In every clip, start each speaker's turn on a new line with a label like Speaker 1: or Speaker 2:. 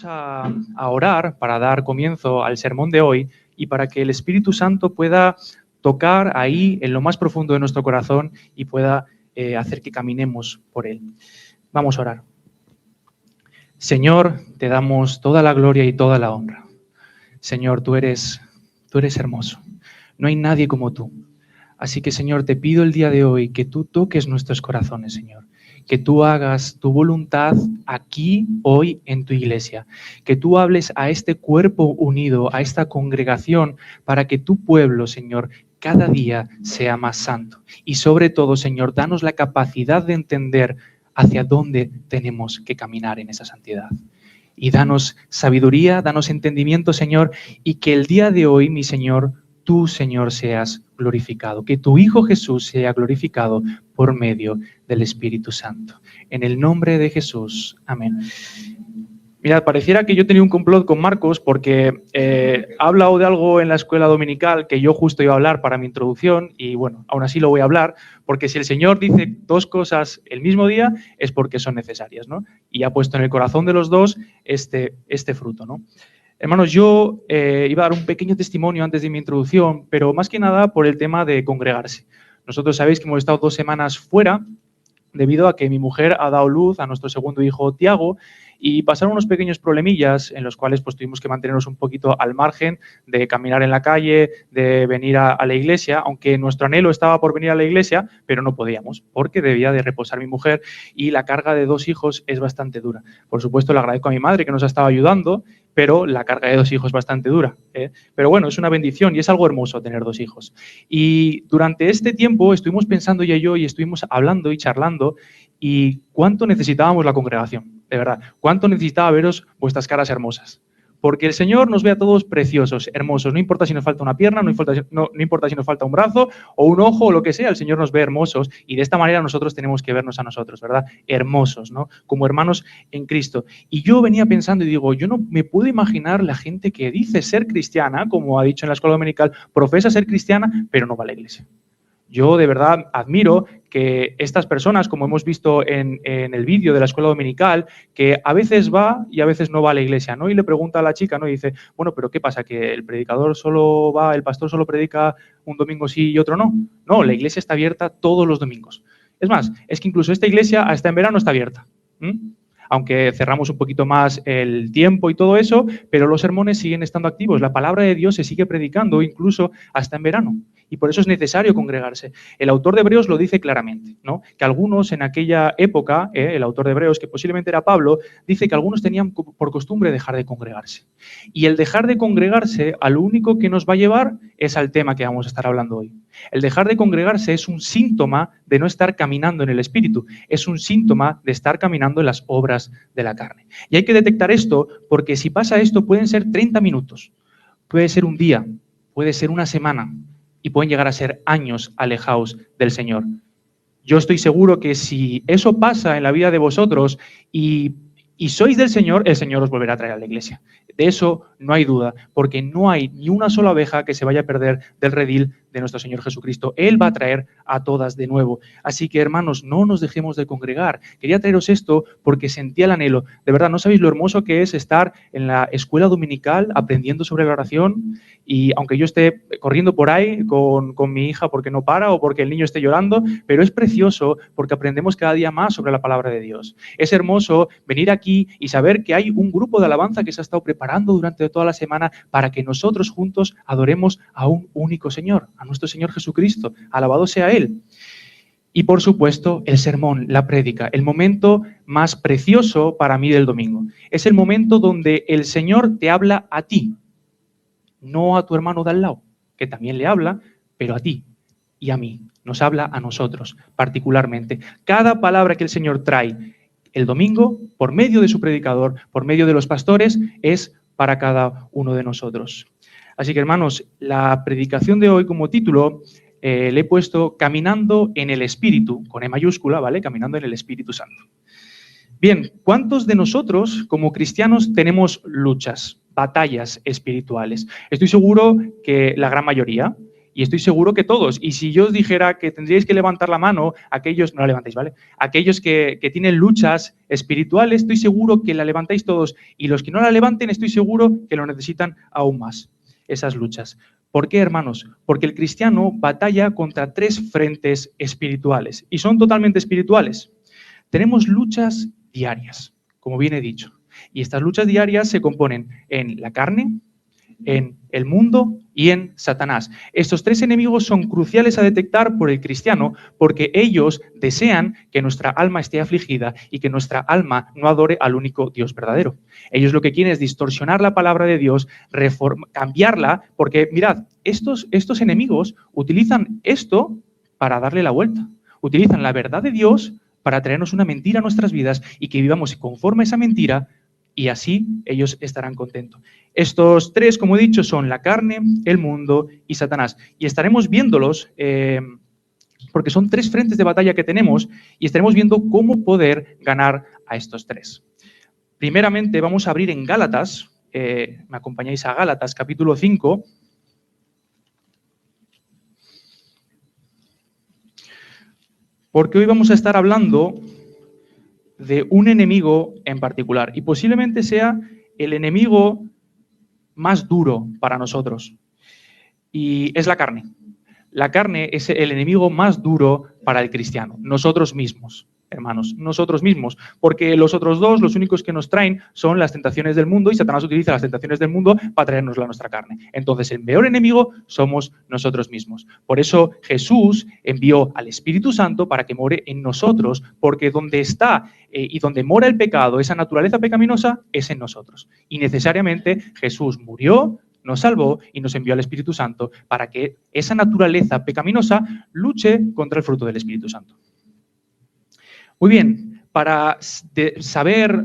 Speaker 1: vamos a orar para dar comienzo al sermón de hoy y para que el Espíritu Santo pueda tocar ahí en lo más profundo de nuestro corazón y pueda hacer que caminemos por él. Vamos a orar. Señor, te damos toda la gloria y toda la honra. Señor, tú eres hermoso. No hay nadie como tú. Así que, Señor, te pido el día de hoy que tú toques nuestros corazones, Señor. Que tú hagas tu voluntad aquí, hoy, en tu iglesia. Que tú hables a este cuerpo unido, a esta congregación, para que tu pueblo, Señor, cada día sea más santo. Y sobre todo, Señor, danos la capacidad de entender hacia dónde tenemos que caminar en esa santidad. Y danos sabiduría, danos entendimiento, Señor, y que el día de hoy, mi Señor, tú, Señor, seas glorificado, que tu Hijo Jesús sea glorificado por medio del Espíritu Santo. En el nombre de Jesús. Amén. Mirad, pareciera que yo tenía un complot con Marcos porque ha hablado de algo en la escuela dominical que yo justo iba a hablar para mi introducción y bueno, aún así lo voy a hablar porque si el Señor dice dos cosas el mismo día es porque son necesarias, ¿no? Y ha puesto en el corazón de los dos este fruto, ¿no? Hermanos, yo iba a dar un pequeño testimonio antes de mi introducción, pero más que nada por el tema de congregarse. Nosotros sabéis que hemos estado 2 semanas fuera debido a que mi mujer ha dado luz a nuestro segundo hijo, Tiago, y pasaron unos pequeños problemillas en los cuales pues, tuvimos que mantenernos un poquito al margen de caminar en la calle, de venir a la iglesia, aunque nuestro anhelo estaba por venir a la iglesia, pero no podíamos, porque debía de reposar mi mujer y la carga de 2 hijos es bastante dura. Por supuesto, le agradezco a mi madre que nos ha estado ayudando, pero la carga de 2 hijos es bastante dura. Pero bueno, es una bendición y es algo hermoso tener 2 hijos. Y durante este tiempo estuvimos pensando ella y yo y estuvimos hablando y charlando y cuánto necesitábamos la congregación, de verdad. Cuánto necesitaba veros vuestras caras hermosas. Porque el Señor nos ve a todos preciosos, hermosos. No importa si nos falta una pierna, no importa si nos falta un brazo o un ojo o lo que sea, el Señor nos ve hermosos y de esta manera nosotros tenemos que vernos a nosotros, ¿verdad? Hermosos, ¿no? Como hermanos en Cristo. Y yo venía pensando y digo, yo no me puedo imaginar la gente que dice ser cristiana, como ha dicho en la escuela dominical, profesa ser cristiana, pero no va a la iglesia. Yo de verdad admiro que estas personas, como hemos visto en el vídeo de la escuela dominical, que a veces va y a veces no va a la iglesia, ¿no? Y le pregunta a la chica, ¿no? Y dice, bueno, pero ¿qué pasa? ¿Que el predicador solo va, el pastor solo predica un domingo sí y otro no? No, la iglesia está abierta todos los domingos. Es más, es que incluso esta iglesia hasta en verano está abierta. Aunque cerramos un poquito más el tiempo y todo eso, pero los sermones siguen estando activos. La palabra de Dios se sigue predicando incluso hasta en verano. Y por eso es necesario congregarse. El autor de Hebreos lo dice claramente, ¿no? Que algunos en aquella época, el autor de Hebreos, que posiblemente era Pablo, dice que algunos tenían por costumbre dejar de congregarse. Y el dejar de congregarse, a lo único que nos va a llevar es al tema que vamos a estar hablando hoy. El dejar de congregarse es un síntoma de no estar caminando en el Espíritu. Es un síntoma de estar caminando en las obras de la carne. Y hay que detectar esto porque si pasa esto pueden ser 30 minutos, puede ser un día, puede ser una semana y pueden llegar a ser años alejados del Señor. Yo estoy seguro que si eso pasa en la vida de vosotros y sois del Señor, el Señor os volverá a traer a la iglesia. De eso no hay duda, porque no hay ni una sola oveja que se vaya a perder del redil de nuestro Señor Jesucristo. Él va a traer a todas de nuevo. Así que, hermanos, no nos dejemos de congregar. Quería traeros esto porque sentía el anhelo. De verdad, ¿no sabéis lo hermoso que es estar en la escuela dominical aprendiendo sobre la oración? Y aunque yo esté corriendo por ahí con mi hija porque no para o porque el niño esté llorando, pero es precioso porque aprendemos cada día más sobre la palabra de Dios. Es hermoso venir aquí y saber que hay un grupo de alabanza que se ha estado preparando durante toda la semana para que nosotros juntos adoremos a un único Señor, a nuestro Señor Jesucristo. Alabado sea Él. Y por supuesto, el sermón, la prédica, el momento más precioso para mí del domingo. Es el momento donde el Señor te habla a ti, no a tu hermano de al lado, que también le habla, pero a ti y a mí. Nos habla a nosotros particularmente. Cada palabra que el Señor trae el domingo, por medio de su predicador, por medio de los pastores, es para cada uno de nosotros. Así que, hermanos, la predicación de hoy como título le he puesto Caminando en el Espíritu, con E mayúscula, ¿vale? Caminando en el Espíritu Santo. Bien, ¿cuántos de nosotros como cristianos tenemos luchas, batallas espirituales? Estoy seguro que la gran mayoría. Y estoy seguro que todos. Y si yo os dijera que tendríais que levantar la mano, aquellos, no la levantéis, ¿vale? Aquellos que tienen luchas espirituales, estoy seguro que la levantáis todos. Y los que no la levanten, estoy seguro que lo necesitan aún más, esas luchas. ¿Por qué, hermanos? Porque el cristiano batalla contra 3 frentes espirituales. Y son totalmente espirituales. Tenemos luchas diarias, como bien he dicho. Y estas luchas diarias se componen en la carne, en el mundo y en Satanás. Estos 3 enemigos son cruciales a detectar por el cristiano porque ellos desean que nuestra alma esté afligida y que nuestra alma no adore al único Dios verdadero. Ellos lo que quieren es distorsionar la palabra de Dios, cambiarla, porque mirad, estos enemigos utilizan esto para darle la vuelta. Utilizan la verdad de Dios para traernos una mentira a nuestras vidas y que vivamos conforme a esa mentira, y así ellos estarán contentos. Estos 3, como he dicho, son la carne, el mundo y Satanás. Y estaremos viéndolos porque son 3 frentes de batalla que tenemos y estaremos viendo cómo poder ganar a estos 3. Primeramente vamos a abrir en Gálatas, me acompañáis a Gálatas, capítulo 5. Porque hoy vamos a estar hablando de un enemigo en particular y posiblemente sea el enemigo más duro para nosotros, y es la carne. La carne es el enemigo más duro para el cristiano, nosotros mismos, hermanos, nosotros mismos, porque los otros 2, los únicos que nos traen son las tentaciones del mundo, y Satanás utiliza las tentaciones del mundo para traernos a nuestra carne. Entonces el peor enemigo somos nosotros mismos. Por eso Jesús envió al Espíritu Santo para que more en nosotros, porque donde está y donde mora el pecado, esa naturaleza pecaminosa, es en nosotros. Y necesariamente Jesús murió, nos salvó y nos envió al Espíritu Santo para que esa naturaleza pecaminosa luche contra el fruto del Espíritu Santo. Muy bien, para saber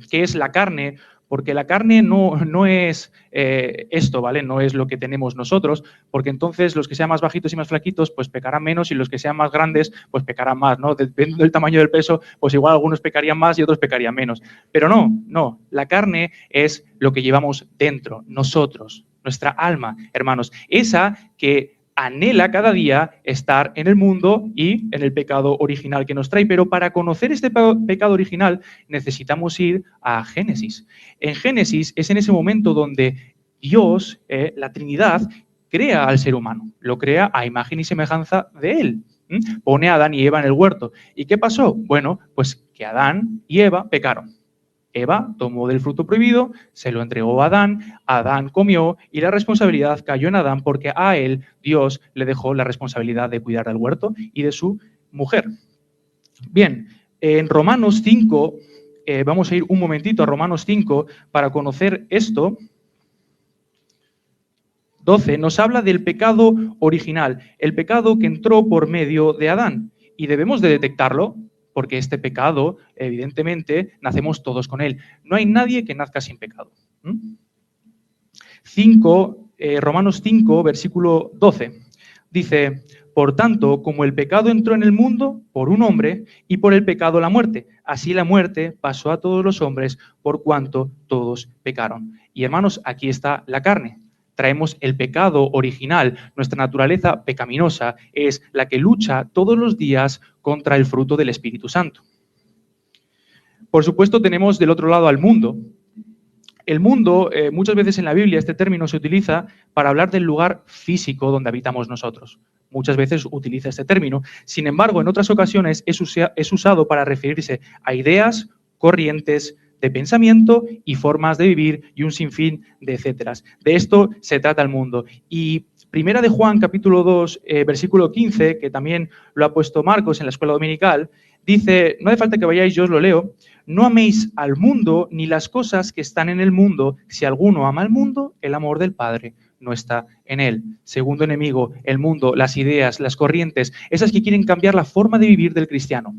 Speaker 1: qué es la carne, porque la carne no es esto, ¿vale? No es lo que tenemos nosotros, porque entonces los que sean más bajitos y más flaquitos, pues pecarán menos, y los que sean más grandes, pues pecarán más, ¿no? Dependiendo del tamaño del peso, pues igual algunos pecarían más y otros pecarían menos. Pero no, la carne es lo que llevamos dentro, nosotros, nuestra alma, hermanos, esa que anhela cada día estar en el mundo y en el pecado original que nos trae. Pero para conocer este pecado original necesitamos ir a Génesis. En Génesis es en ese momento donde Dios, la Trinidad, crea al ser humano. Lo crea a imagen y semejanza de él. Pone a Adán y Eva en el huerto. ¿Y qué pasó? Bueno, pues que Adán y Eva pecaron. Eva tomó del fruto prohibido, se lo entregó a Adán comió y la responsabilidad cayó en Adán porque a él Dios le dejó la responsabilidad de cuidar del huerto y de su mujer. Bien, en Romanos 5, vamos a ir un momentito a Romanos 5 para conocer esto. 12 nos habla del pecado original, el pecado que entró por medio de Adán, y debemos de detectarlo, porque este pecado, evidentemente, nacemos todos con él. No hay nadie que nazca sin pecado. Romanos 5, versículo 12, dice: por tanto, como el pecado entró en el mundo por un hombre, y por el pecado la muerte, así la muerte pasó a todos los hombres por cuanto todos pecaron. Y hermanos, aquí está la carne. Traemos el pecado original, nuestra naturaleza pecaminosa es la que lucha todos los días contra el fruto del Espíritu Santo. Por supuesto, tenemos del otro lado al mundo. El mundo, muchas veces en la Biblia este término se utiliza para hablar del lugar físico donde habitamos nosotros. Muchas veces utiliza este término. Sin embargo, en otras ocasiones es usado para referirse a ideas, corrientes de pensamiento y formas de vivir y un sinfín de etcéteras. De esto se trata el mundo. Y Primera de Juan, capítulo 2, versículo 15, que también lo ha puesto Marcos en la escuela dominical, dice, no hace falta que vayáis, yo os lo leo: no améis al mundo ni las cosas que están en el mundo. Si alguno ama al mundo, el amor del Padre no está en él. Segundo enemigo, el mundo, las ideas, las corrientes, esas que quieren cambiar la forma de vivir del cristiano.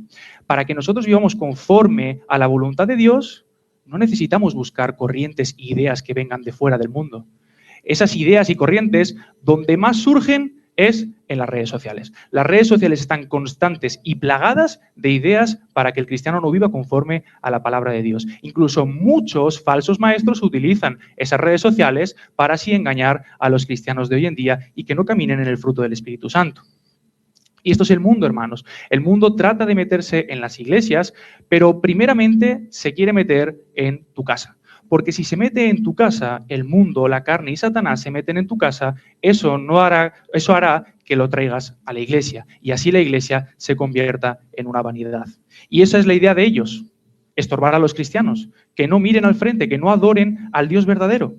Speaker 1: Para que nosotros vivamos conforme a la voluntad de Dios, no necesitamos buscar corrientes e ideas que vengan de fuera del mundo. Esas ideas y corrientes, donde más surgen, es en las redes sociales. Las redes sociales están constantes y plagadas de ideas para que el cristiano no viva conforme a la palabra de Dios. Incluso muchos falsos maestros utilizan esas redes sociales para así engañar a los cristianos de hoy en día y que no caminen en el fruto del Espíritu Santo. Y esto es el mundo, hermanos. El mundo trata de meterse en las iglesias, pero primeramente se quiere meter en tu casa. Porque si se mete en tu casa, el mundo, la carne y Satanás se meten en tu casa, eso hará que lo traigas a la iglesia. Y así la iglesia se convierta en una vanidad. Y esa es la idea de ellos, estorbar a los cristianos, que no miren al frente, que no adoren al Dios verdadero.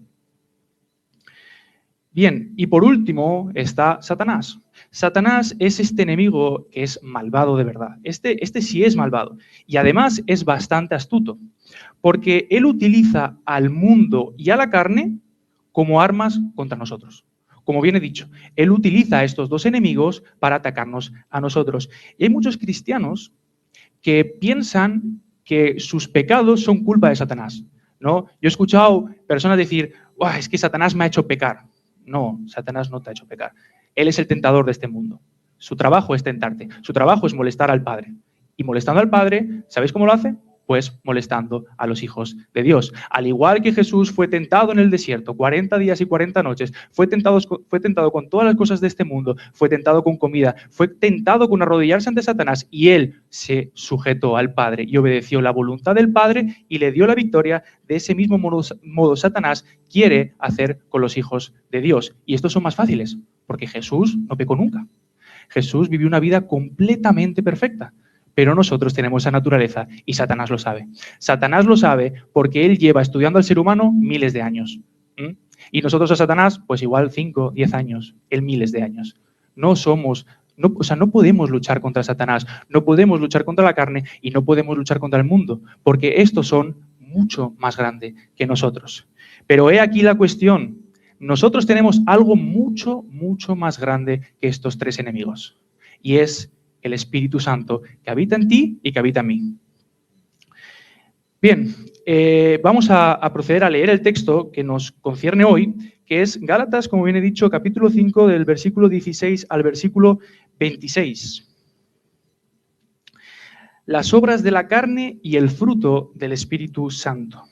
Speaker 1: Bien, y por último está Satanás. Satanás es este enemigo que es malvado de verdad. Este sí es malvado. Y además es bastante astuto, porque él utiliza al mundo y a la carne como armas contra nosotros. Como bien he dicho, él utiliza a estos dos enemigos para atacarnos a nosotros. Y hay muchos cristianos que piensan que sus pecados son culpa de Satanás, ¿no? Yo he escuchado personas decir, es que Satanás me ha hecho pecar. No, Satanás no te ha hecho pecar. Él es el tentador de este mundo. Su trabajo es tentarte. Su trabajo es molestar al Padre. Y molestando al Padre, ¿sabéis cómo lo hace? Pues molestando a los hijos de Dios. Al igual que Jesús fue tentado en el desierto 40 días y 40 noches, fue tentado con todas las cosas de este mundo, fue tentado con comida, fue tentado con arrodillarse ante Satanás y él se sujetó al Padre y obedeció la voluntad del Padre y le dio la victoria. De ese mismo modo Satanás quiere hacer con los hijos de Dios. Y estos son más fáciles, porque Jesús no pecó nunca. Jesús vivió una vida completamente perfecta. Pero nosotros tenemos esa naturaleza y Satanás lo sabe. Satanás lo sabe porque él lleva estudiando al ser humano miles de años. Y nosotros a Satanás, pues igual 5, 10 años, él miles de años. No podemos luchar contra Satanás, no podemos luchar contra la carne y no podemos luchar contra el mundo, porque estos son mucho más grandes que nosotros. Pero he aquí la cuestión. Nosotros tenemos algo mucho, mucho más grande que estos tres enemigos. Y es el Espíritu Santo que habita en ti y que habita en mí. Bien, vamos a proceder a leer el texto que nos concierne hoy, que es Gálatas, como bien he dicho, capítulo 5, del versículo 16 al versículo 26. Las obras de la carne y el fruto del Espíritu Santo.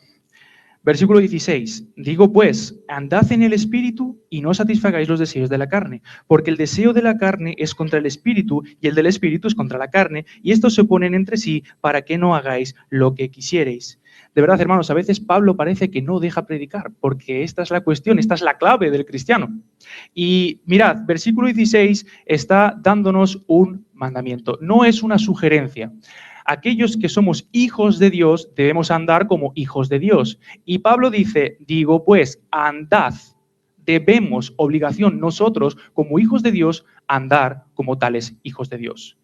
Speaker 1: Versículo 16. Digo pues, andad en el Espíritu y no satisfagáis los deseos de la carne, porque el deseo de la carne es contra el Espíritu y el del Espíritu es contra la carne, y estos se oponen entre sí para que no hagáis lo que quisierais. De verdad, hermanos, a veces Pablo parece que no deja predicar, porque esta es la cuestión, esta es la clave del cristiano. Y mirad, versículo 16 está dándonos un mandamiento, no es una sugerencia. Aquellos que somos hijos de Dios debemos andar como hijos de Dios. Y Pablo dice, digo pues, andad, debemos, obligación, nosotros como hijos de Dios, andar como tales hijos de Dios.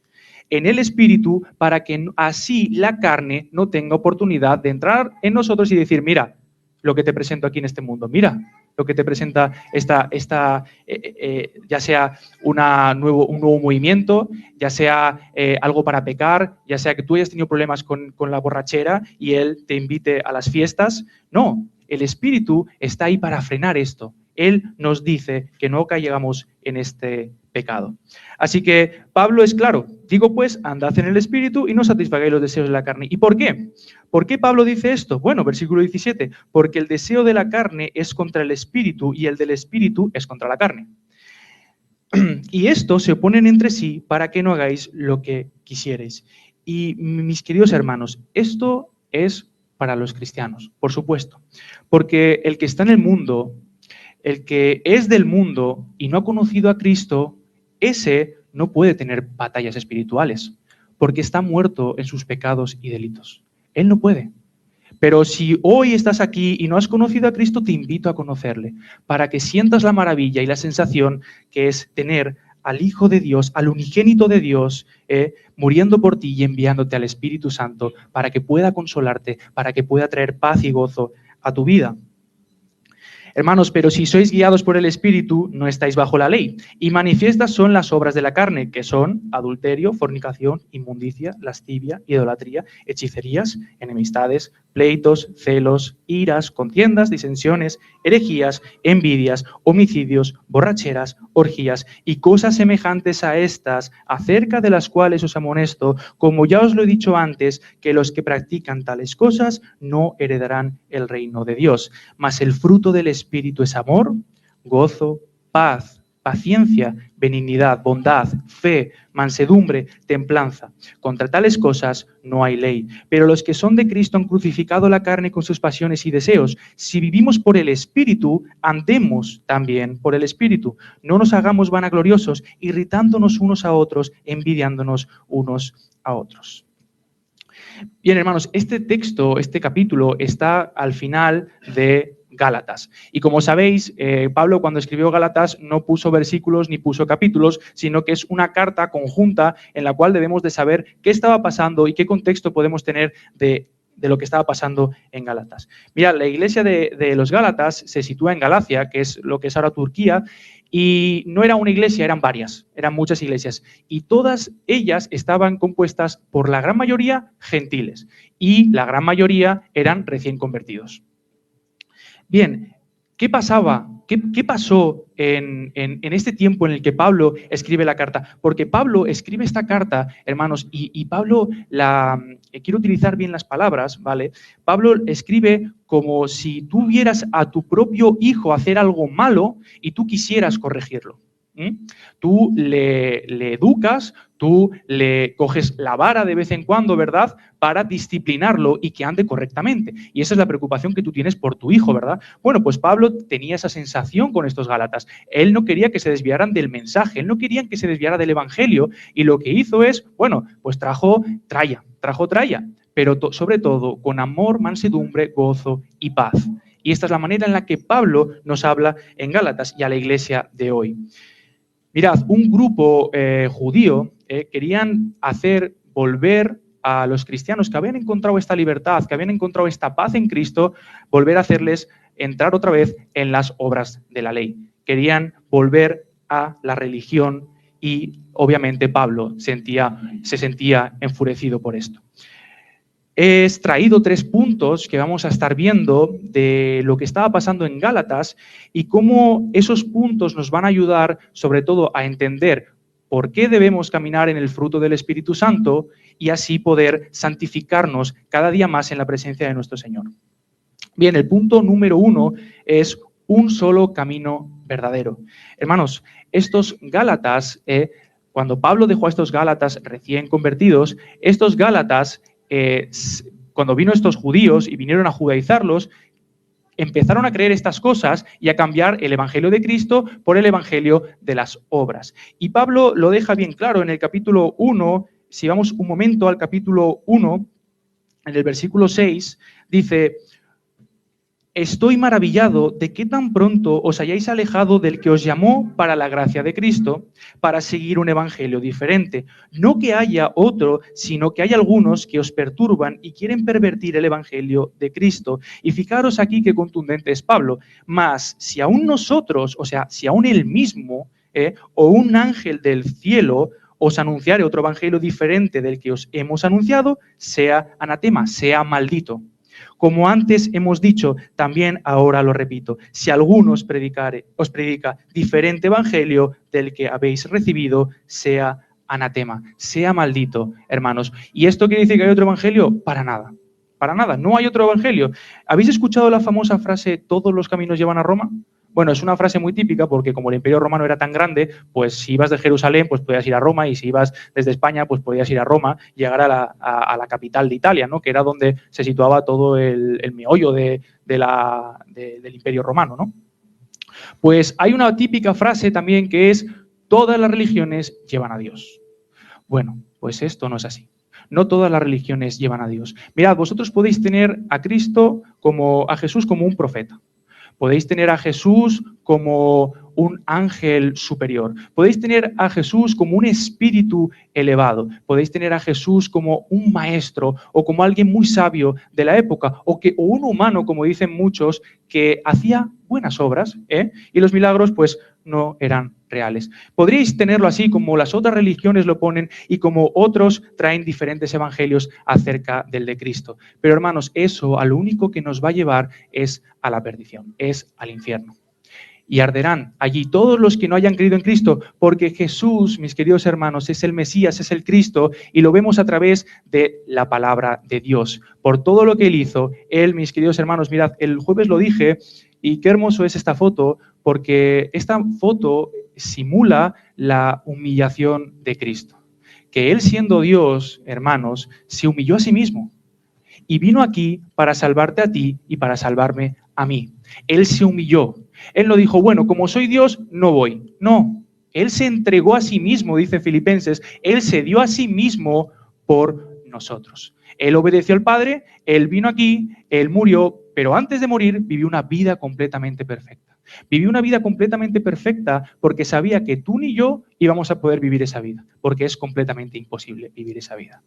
Speaker 1: En el Espíritu, para que así la carne no tenga oportunidad de entrar en nosotros y decir, mira, lo que te presento aquí en este mundo, mira lo que te presenta ya sea un nuevo movimiento, ya sea algo para pecar, ya sea que tú hayas tenido problemas con la borrachera y él te invite a las fiestas. No, el Espíritu está ahí para frenar esto. Él nos dice que no caigamos en este pecado. Así que Pablo es claro, digo pues, andad en el Espíritu y no satisfagáis los deseos de la carne. ¿Y por qué? ¿Por qué Pablo dice esto? Bueno, versículo 17, porque el deseo de la carne es contra el Espíritu y el del Espíritu es contra la carne. Y estos se oponen entre sí para que no hagáis lo que quisierais. Y mis queridos hermanos, esto es para los cristianos, por supuesto, porque el que está en el mundo, el que es del mundo y no ha conocido a Cristo, ese no puede tener batallas espirituales, porque está muerto en sus pecados y delitos. Él no puede. Pero si hoy estás aquí y no has conocido a Cristo, te invito a conocerle, para que sientas la maravilla y la sensación que es tener al Hijo de Dios, al unigénito de Dios, muriendo por ti y enviándote al Espíritu Santo para que pueda consolarte, para que pueda traer paz y gozo a tu vida. Hermanos, pero si sois guiados por el Espíritu, no estáis bajo la ley. Y manifiestas son las obras de la carne, que son adulterio, fornicación, inmundicia, lascivia, idolatría, hechicerías, enemistades, pleitos, celos, iras, contiendas, disensiones, herejías, envidias, homicidios, borracheras, orgías y cosas semejantes a estas, acerca de las cuales os amonesto, como ya os lo he dicho antes, que los que practican tales cosas no heredarán el reino de Dios. Mas el fruto del Espíritu es amor, gozo, paz, paciencia, benignidad, bondad, fe, mansedumbre, templanza. Contra tales cosas no hay ley. Pero los que son de Cristo han crucificado la carne con sus pasiones y deseos. Si vivimos por el Espíritu, andemos también por el Espíritu. No nos hagamos vanagloriosos, irritándonos unos a otros, envidiándonos unos a otros. Bien, hermanos, este texto, este capítulo, está al final de Gálatas. Y como sabéis, Pablo cuando escribió Gálatas no puso versículos ni puso capítulos, sino que es una carta conjunta en la cual debemos de saber qué estaba pasando y qué contexto podemos tener de lo que estaba pasando en Gálatas. Mira, la iglesia de los Gálatas se sitúa en Galacia, que es lo que es ahora Turquía, y no era una iglesia, eran varias, eran muchas iglesias. Y todas ellas estaban compuestas por la gran mayoría gentiles y la gran mayoría eran recién convertidos. Bien, ¿qué pasaba? ¿Qué pasó en este tiempo en el que Pablo escribe la carta? Porque Pablo escribe esta carta, hermanos, y Pablo quiero utilizar bien las palabras, ¿vale? Pablo escribe como si tú vieras a tu propio hijo hacer algo malo y tú quisieras corregirlo. Tú le educas, tú le coges la vara de vez en cuando, ¿verdad?, para disciplinarlo y que ande correctamente. Y esa es la preocupación que tú tienes por tu hijo, ¿verdad? Bueno, pues Pablo tenía esa sensación con estos gálatas. Él no quería que se desviaran del mensaje, él no quería que se desviara del evangelio, y lo que hizo es, bueno, pues trajo tralla, pero sobre todo con amor, mansedumbre, gozo y paz. Y esta es la manera en la que Pablo nos habla en Gálatas y a la iglesia de hoy. Mirad, un grupo judío querían hacer volver a los cristianos que habían encontrado esta libertad, que habían encontrado esta paz en Cristo, volver a hacerles entrar otra vez en las obras de la ley. Querían volver a la religión y obviamente Pablo se sentía enfurecido por esto. He extraído 3 puntos que vamos a estar viendo de lo que estaba pasando en Gálatas y cómo esos puntos nos van a ayudar sobre todo a entender por qué debemos caminar en el fruto del Espíritu Santo y así poder santificarnos cada día más en la presencia de nuestro Señor. Bien, el punto número 1 es un solo camino verdadero. Hermanos, estos Gálatas, cuando Pablo dejó a estos Gálatas recién convertidos, estos Gálatas cuando vino estos judíos y vinieron a judaizarlos, empezaron a creer estas cosas y a cambiar el evangelio de Cristo por el evangelio de las obras. Y Pablo lo deja bien claro en el capítulo 1, si vamos un momento al capítulo 1, en el versículo 6, dice: estoy maravillado de que tan pronto os hayáis alejado del que os llamó para la gracia de Cristo, para seguir un evangelio diferente. No que haya otro, sino que hay algunos que os perturban y quieren pervertir el evangelio de Cristo. Y fijaros aquí qué contundente es Pablo. Mas si aún nosotros, o sea, si aún él mismo o un ángel del cielo os anunciare otro evangelio diferente del que os hemos anunciado, sea anatema, sea maldito. Como antes hemos dicho, también ahora lo repito, si alguno os predica diferente evangelio del que habéis recibido, sea anatema, sea maldito, hermanos. ¿Y esto quiere decir que hay otro evangelio? Para nada, no hay otro evangelio. ¿Habéis escuchado la famosa frase, todos los caminos llevan a Roma? Bueno, es una frase muy típica porque como el Imperio Romano era tan grande, pues si ibas de Jerusalén, pues podías ir a Roma, y si ibas desde España, pues podías ir a Roma, llegar a la capital de Italia, ¿no?, que era donde se situaba todo el meollo del Imperio Romano, ¿no? Pues hay una típica frase también que es: todas las religiones llevan a Dios. Bueno, pues esto no es así. No todas las religiones llevan a Dios. Mirad, vosotros podéis tener a Jesús como un profeta. Podéis tener a Jesús como un ángel superior. Podéis tener a Jesús como un espíritu elevado. Podéis tener a Jesús como un maestro o como alguien muy sabio de la época o un humano, como dicen muchos, que hacía buenas obras, y los milagros pues no eran reales. Podríais tenerlo así como las otras religiones lo ponen y como otros traen diferentes evangelios acerca del de Cristo. Pero hermanos, eso a lo único que nos va a llevar es a la perdición, es al infierno. Y arderán allí todos los que no hayan creído en Cristo, porque Jesús, mis queridos hermanos, es el Mesías, es el Cristo, y lo vemos a través de la palabra de Dios. Por todo lo que Él hizo, Él, mis queridos hermanos, mirad, el jueves lo dije, y qué hermoso es esta foto, porque esta foto simula la humillación de Cristo. Que Él, siendo Dios, hermanos, se humilló a sí mismo y vino aquí para salvarte a ti y para salvarme a mí. Él se humilló. Él no dijo, bueno, como soy Dios, no voy. No, Él se entregó a sí mismo, dice Filipenses. Él se dio a sí mismo por nosotros. Él obedeció al Padre, Él vino aquí, Él murió, pero antes de morir vivió una vida completamente perfecta. Vivió una vida completamente perfecta porque sabía que tú ni yo íbamos a poder vivir esa vida, porque es completamente imposible vivir esa vida.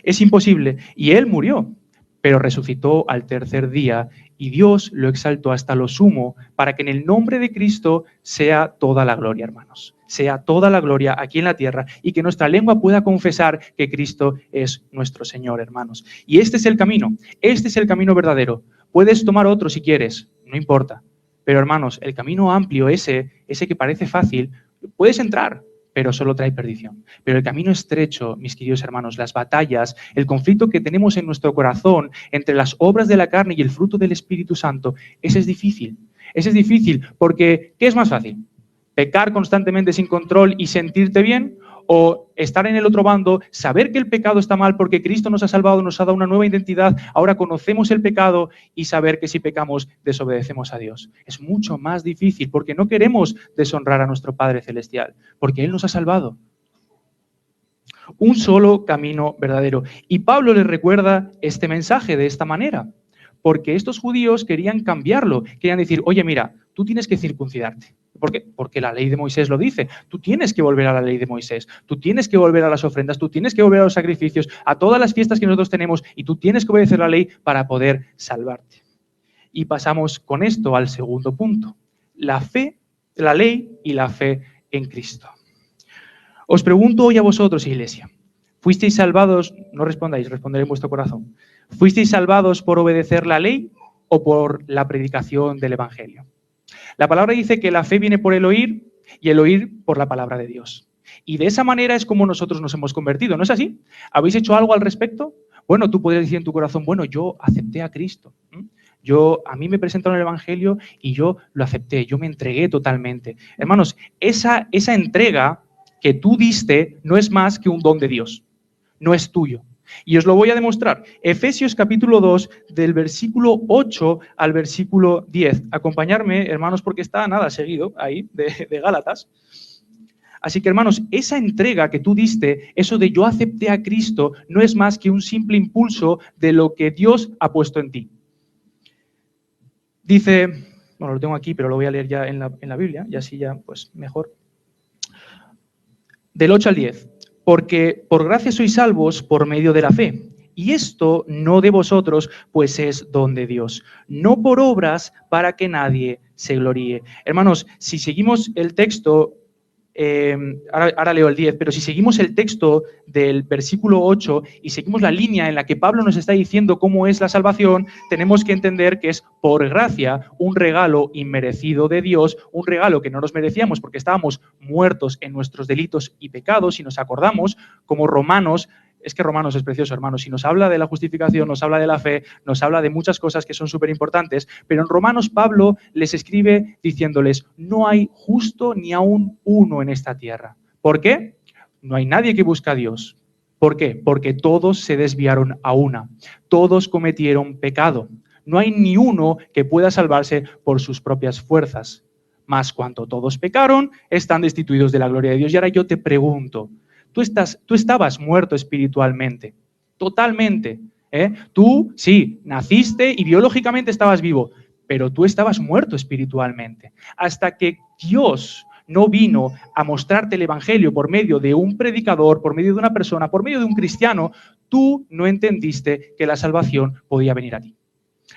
Speaker 1: Es imposible. Y Él murió, pero resucitó al tercer día y Dios lo exaltó hasta lo sumo para que en el nombre de Cristo sea toda la gloria, hermanos. Sea toda la gloria aquí en la tierra y que nuestra lengua pueda confesar que Cristo es nuestro Señor, hermanos. Y este es el camino verdadero. Puedes tomar otro si quieres, no importa. Pero hermanos, el camino amplio, ese que parece fácil, puedes entrar, pero solo trae perdición. Pero el camino estrecho, mis queridos hermanos, las batallas, el conflicto que tenemos en nuestro corazón entre las obras de la carne y el fruto del Espíritu Santo, ese es difícil. Ese es difícil porque, ¿qué es más fácil? ¿Pecar constantemente sin control y sentirte bien? ¿O estar en el otro bando, saber que el pecado está mal porque Cristo nos ha salvado, nos ha dado una nueva identidad, ahora conocemos el pecado y saber que si pecamos desobedecemos a Dios? Es mucho más difícil porque no queremos deshonrar a nuestro Padre Celestial, porque Él nos ha salvado. Un solo camino verdadero. Y Pablo les recuerda este mensaje de esta manera, porque estos judíos querían cambiarlo, querían decir, oye, mira, tú tienes que circuncidarte. ¿Por qué? Porque la ley de Moisés lo dice. Tú tienes que volver a la ley de Moisés. Tú tienes que volver a las ofrendas. Tú tienes que volver a los sacrificios, a todas las fiestas que nosotros tenemos y tú tienes que obedecer la ley para poder salvarte. Y pasamos con esto al segundo punto. La fe, la ley y la fe en Cristo. Os pregunto hoy a vosotros, iglesia. ¿Fuisteis salvados? No respondáis, responderé en vuestro corazón. ¿Fuisteis salvados por obedecer la ley o por la predicación del Evangelio? La palabra dice que la fe viene por el oír y el oír por la palabra de Dios. Y de esa manera es como nosotros nos hemos convertido, ¿no es así? ¿Habéis hecho algo al respecto? Bueno, tú puedes decir en tu corazón, bueno, yo acepté a Cristo. A mí me presentaron el Evangelio y yo lo acepté, yo me entregué totalmente. Hermanos, esa entrega que tú diste no es más que un don de Dios, no es tuyo. Y os lo voy a demostrar. Efesios capítulo 2, del versículo 8 al versículo 10. Acompañarme, hermanos, porque está nada seguido ahí de Gálatas. Así que, hermanos, esa entrega que tú diste, eso de yo acepté a Cristo, no es más que un simple impulso de lo que Dios ha puesto en ti. Dice, bueno, lo tengo aquí, pero lo voy a leer ya en la Biblia, y así ya, pues, mejor. Del 8 al 10. Porque por gracia sois salvos por medio de la fe. Y esto no de vosotros, pues es don de Dios. No por obras para que nadie se gloríe. Hermanos, si seguimos el texto, ahora leo el 10, pero si seguimos el texto del versículo 8 y seguimos la línea en la que Pablo nos está diciendo cómo es la salvación, tenemos que entender que es por gracia, un regalo inmerecido de Dios, un regalo que no nos merecíamos porque estábamos muertos en nuestros delitos y pecados, si nos acordamos, como Romanos. Es que Romanos es precioso, hermanos. Si nos habla de la justificación, nos habla de la fe, nos habla de muchas cosas que son súper importantes, pero en Romanos Pablo les escribe diciéndoles, no hay justo ni aún uno en esta tierra. ¿Por qué? No hay nadie que busque a Dios. ¿Por qué? Porque todos se desviaron a una. Todos cometieron pecado. No hay ni uno que pueda salvarse por sus propias fuerzas. Mas cuanto todos pecaron, están destituidos de la gloria de Dios. Y ahora yo te pregunto, tú estabas muerto espiritualmente, totalmente. Tú, sí, naciste y biológicamente estabas vivo, pero tú estabas muerto espiritualmente. Hasta que Dios no vino a mostrarte el Evangelio por medio de un predicador, por medio de una persona, por medio de un cristiano, tú no entendiste que la salvación podía venir a ti.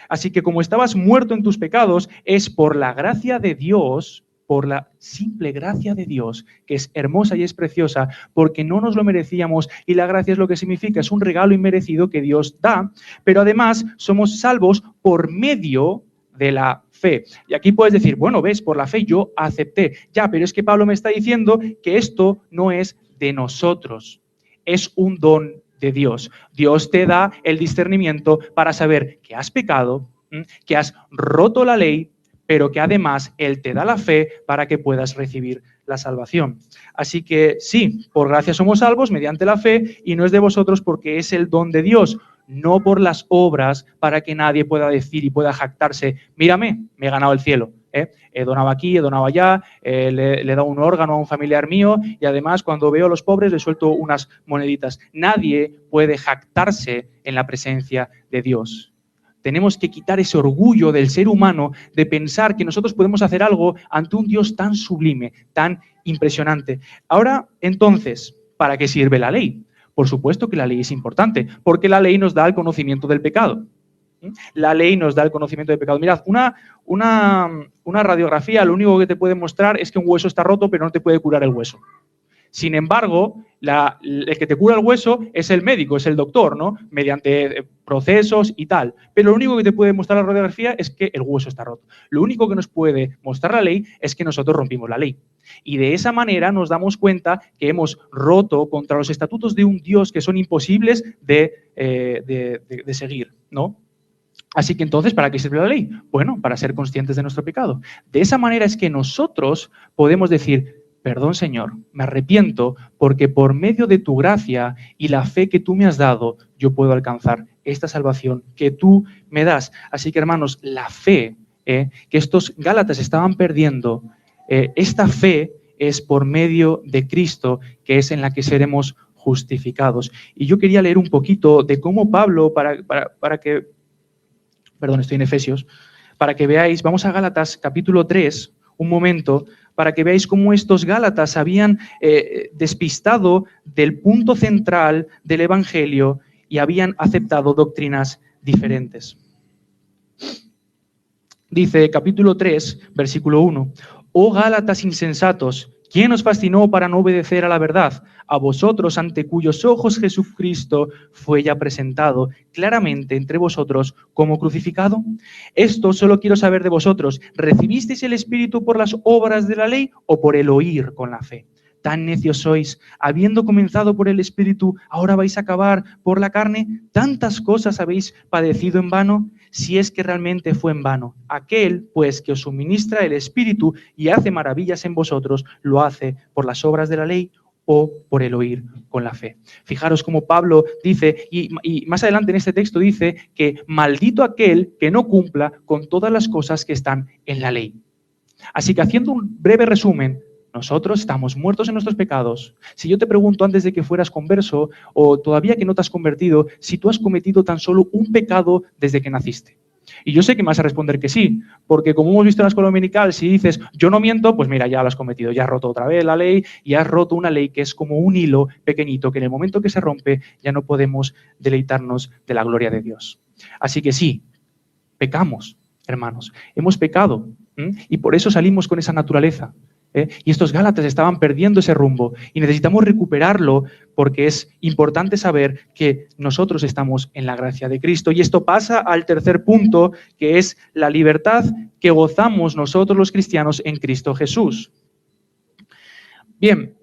Speaker 1: Así que como estabas muerto en tus pecados, es por la gracia de Dios, por la simple gracia de Dios, que es hermosa y es preciosa, porque no nos lo merecíamos, y la gracia es lo que significa, es un regalo inmerecido que Dios da, pero además somos salvos por medio de la fe. Y aquí puedes decir, bueno, ves, por la fe yo acepté. Ya, pero es que Pablo me está diciendo que esto no es de nosotros, es un don de Dios. Dios te da el discernimiento para saber que has pecado, que has roto la ley, pero que además Él te da la fe para que puedas recibir la salvación. Así que sí, por gracia somos salvos mediante la fe, y no es de vosotros porque es el don de Dios, no por las obras, para que nadie pueda decir y pueda jactarse, mírame, me he ganado el cielo. He donado aquí, he donado allá, le he dado un órgano a un familiar mío, y además cuando veo a los pobres les suelto unas moneditas. Nadie puede jactarse en la presencia de Dios. Tenemos que quitar ese orgullo del ser humano de pensar que nosotros podemos hacer algo ante un Dios tan sublime, tan impresionante. Ahora, entonces, ¿para qué sirve la ley? Por supuesto que la ley es importante, porque la ley nos da el conocimiento del pecado. La ley nos da el conocimiento del pecado. Mirad, una radiografía lo único que te puede mostrar es que un hueso está roto, pero no te puede curar el hueso. Sin embargo, el que te cura el hueso es el médico, es el doctor, ¿no? Mediante procesos y tal. Pero lo único que te puede mostrar la radiografía es que el hueso está roto. Lo único que nos puede mostrar la ley es que nosotros rompimos la ley. Y de esa manera nos damos cuenta que hemos roto contra los estatutos de un Dios que son imposibles de seguir, ¿no? Así que entonces, ¿para qué sirve la ley? Bueno, para ser conscientes de nuestro pecado. De esa manera es que nosotros podemos decir, perdón, Señor, me arrepiento porque por medio de tu gracia y la fe que tú me has dado, yo puedo alcanzar esta salvación que tú me das. Así que, hermanos, la fe que estos Gálatas estaban perdiendo, esta fe es por medio de Cristo, que es en la que seremos justificados. Y yo quería leer un poquito de cómo Pablo, para que, perdón, estoy en Efesios, para que veáis, vamos a Gálatas capítulo 3, un momento, para que veáis cómo estos Gálatas habían despistado del punto central del Evangelio y habían aceptado doctrinas diferentes. Dice capítulo 3, versículo 1, «Oh Gálatas insensatos, ¿quién os fascinó para no obedecer a la verdad? A vosotros, ante cuyos ojos Jesucristo fue ya presentado claramente entre vosotros como crucificado. Esto solo quiero saber de vosotros. ¿Recibisteis el Espíritu por las obras de la ley o por el oír con la fe? Tan necios sois, habiendo comenzado por el Espíritu, ¿ahora vais a acabar por la carne? ¿Tantas cosas habéis padecido en vano? Si es que realmente fue en vano. Aquel, pues, que os suministra el Espíritu y hace maravillas en vosotros, lo hace por las obras de la ley o por el oír con la fe». Fijaros cómo Pablo dice, y más adelante en este texto dice, que maldito aquel que no cumpla con todas las cosas que están en la ley. Así que, haciendo un breve resumen, nosotros estamos muertos en nuestros pecados. Si yo te pregunto antes de que fueras converso o todavía que no te has convertido, si tú has cometido tan solo un pecado desde que naciste. Y yo sé que me vas a responder que sí, porque como hemos visto en la escuela dominical, si dices yo no miento, pues mira, ya lo has cometido, ya has roto otra vez la ley y has roto una ley que es como un hilo pequeñito, que en el momento que se rompe ya no podemos deleitarnos de la gloria de Dios. Así que sí, pecamos, hermanos, hemos pecado, y por eso salimos con esa naturaleza. Y estos Gálatas estaban perdiendo ese rumbo y necesitamos recuperarlo porque es importante saber que nosotros estamos en la gracia de Cristo. Y esto pasa al tercer punto, que es la libertad que gozamos nosotros los cristianos en Cristo Jesús. Bien,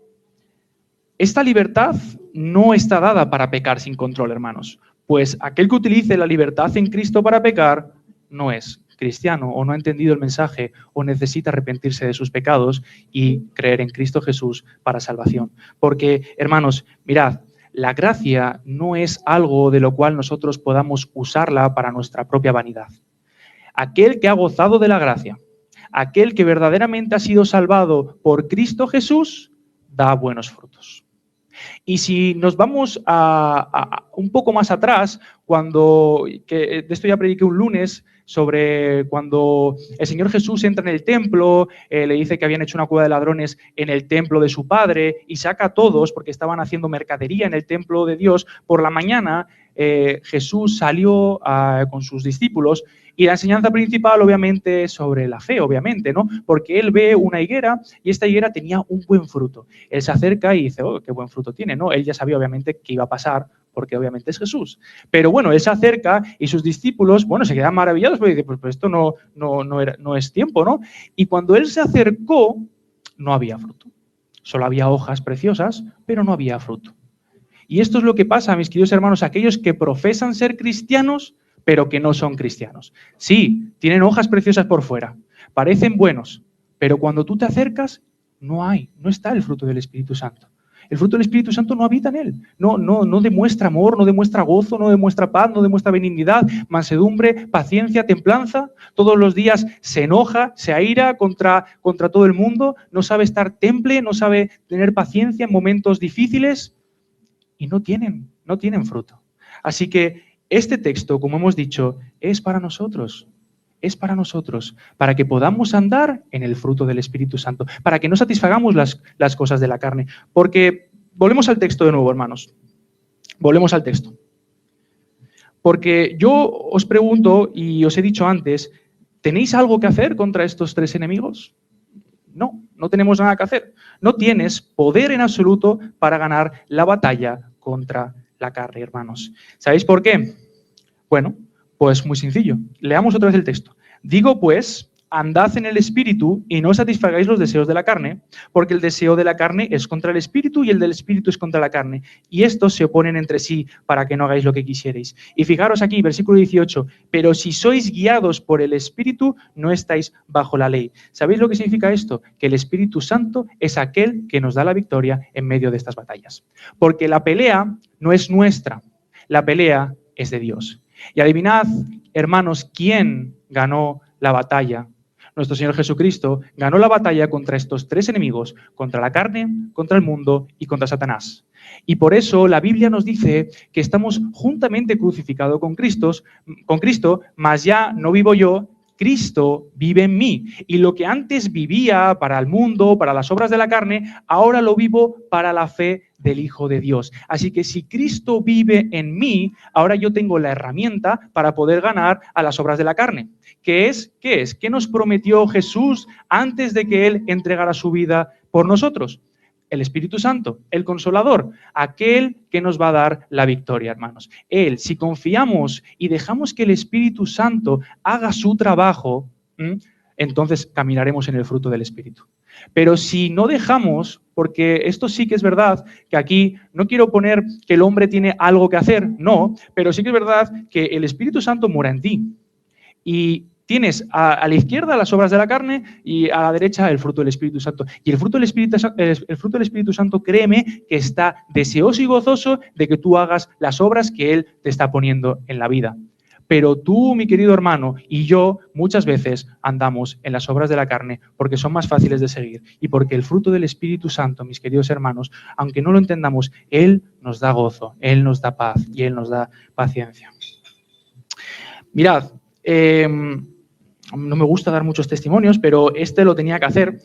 Speaker 1: esta libertad no está dada para pecar sin control, hermanos, pues aquel que utilice la libertad en Cristo para pecar no es cristiano o no ha entendido el mensaje o necesita arrepentirse de sus pecados y creer en Cristo Jesús para salvación. Porque, hermanos, mirad, la gracia no es algo de lo cual nosotros podamos usarla para nuestra propia vanidad. Aquel que ha gozado de la gracia, aquel que verdaderamente ha sido salvado por Cristo Jesús, da buenos frutos. Y si nos vamos un poco más atrás, de esto ya prediqué un lunes, sobre cuando el Señor Jesús entra en el templo, le dice que habían hecho una cueva de ladrones en el templo de su padre y saca a todos porque estaban haciendo mercadería en el templo de Dios. Por la mañana Jesús salió con sus discípulos y la enseñanza principal obviamente es sobre la fe, obviamente, ¿no? Porque él ve una higuera y esta higuera tenía un buen fruto. Él se acerca y dice, oh, qué buen fruto tiene, ¿no? Él ya sabía obviamente qué iba a pasar, porque obviamente es Jesús. Pero bueno, él se acerca y sus discípulos, bueno, se quedan maravillados porque dicen, pues esto no es tiempo, ¿no? Y cuando él se acercó, no había fruto. Solo había hojas preciosas, pero no había fruto. Y esto es lo que pasa, mis queridos hermanos, aquellos que profesan ser cristianos, pero que no son cristianos. Sí, tienen hojas preciosas por fuera, parecen buenos, pero cuando tú te acercas, no está el fruto del Espíritu Santo. El fruto del Espíritu Santo no habita en él, no demuestra amor, no demuestra gozo, no demuestra paz, no demuestra benignidad, mansedumbre, paciencia, templanza. Todos los días se enoja, se aira contra todo el mundo, no sabe estar temple, no sabe tener paciencia en momentos difíciles y no tienen fruto. Así que este texto, como hemos dicho, es para nosotros, para que podamos andar en el fruto del Espíritu Santo, para que no satisfagamos las cosas de la carne. Porque, volvemos al texto de nuevo, hermanos, volvemos al texto. Porque yo os pregunto, y os he dicho antes, ¿tenéis algo que hacer contra estos tres enemigos? No tenemos nada que hacer. No tienes poder en absoluto para ganar la batalla contra la carne, hermanos. ¿Sabéis por qué? Bueno, pues muy sencillo. Leamos otra vez el texto. Digo pues, andad en el Espíritu y no satisfagáis los deseos de la carne, porque el deseo de la carne es contra el Espíritu y el del Espíritu es contra la carne. Y estos se oponen entre sí para que no hagáis lo que quisierais. Y fijaros aquí, versículo 18, pero si sois guiados por el Espíritu, no estáis bajo la ley. ¿Sabéis lo que significa esto? Que el Espíritu Santo es aquel que nos da la victoria en medio de estas batallas. Porque la pelea no es nuestra, la pelea es de Dios. Y adivinad, hermanos, ¿quién ganó la batalla? Nuestro Señor Jesucristo ganó la batalla contra estos tres enemigos, contra la carne, contra el mundo y contra Satanás. Y por eso la Biblia nos dice que estamos juntamente crucificados con Cristo, mas ya no vivo yo, Cristo vive en mí. Y lo que antes vivía para el mundo, para las obras de la carne, ahora lo vivo para la fe del Hijo de Dios. Así que si Cristo vive en mí, ahora yo tengo la herramienta para poder ganar a las obras de la carne. ¿Qué es? ¿Qué nos prometió Jesús antes de que Él entregara su vida por nosotros? El Espíritu Santo, el Consolador, aquel que nos va a dar la victoria, hermanos. Él, si confiamos y dejamos que el Espíritu Santo haga su trabajo, entonces caminaremos en el fruto del Espíritu. Pero si no dejamos, porque esto sí que es verdad, que aquí no quiero poner que el hombre tiene algo que hacer, no, pero sí que es verdad que el Espíritu Santo mora en ti. Y tienes a la izquierda las obras de la carne y a la derecha el fruto del Espíritu Santo. Y el fruto del Espíritu Santo, créeme, que está deseoso y gozoso de que tú hagas las obras que Él te está poniendo en la vida. Pero tú, mi querido hermano, y yo muchas veces andamos en las obras de la carne porque son más fáciles de seguir y porque el fruto del Espíritu Santo, mis queridos hermanos, aunque no lo entendamos, Él nos da gozo, Él nos da paz y Él nos da paciencia. Mirad, no me gusta dar muchos testimonios, pero este lo tenía que hacer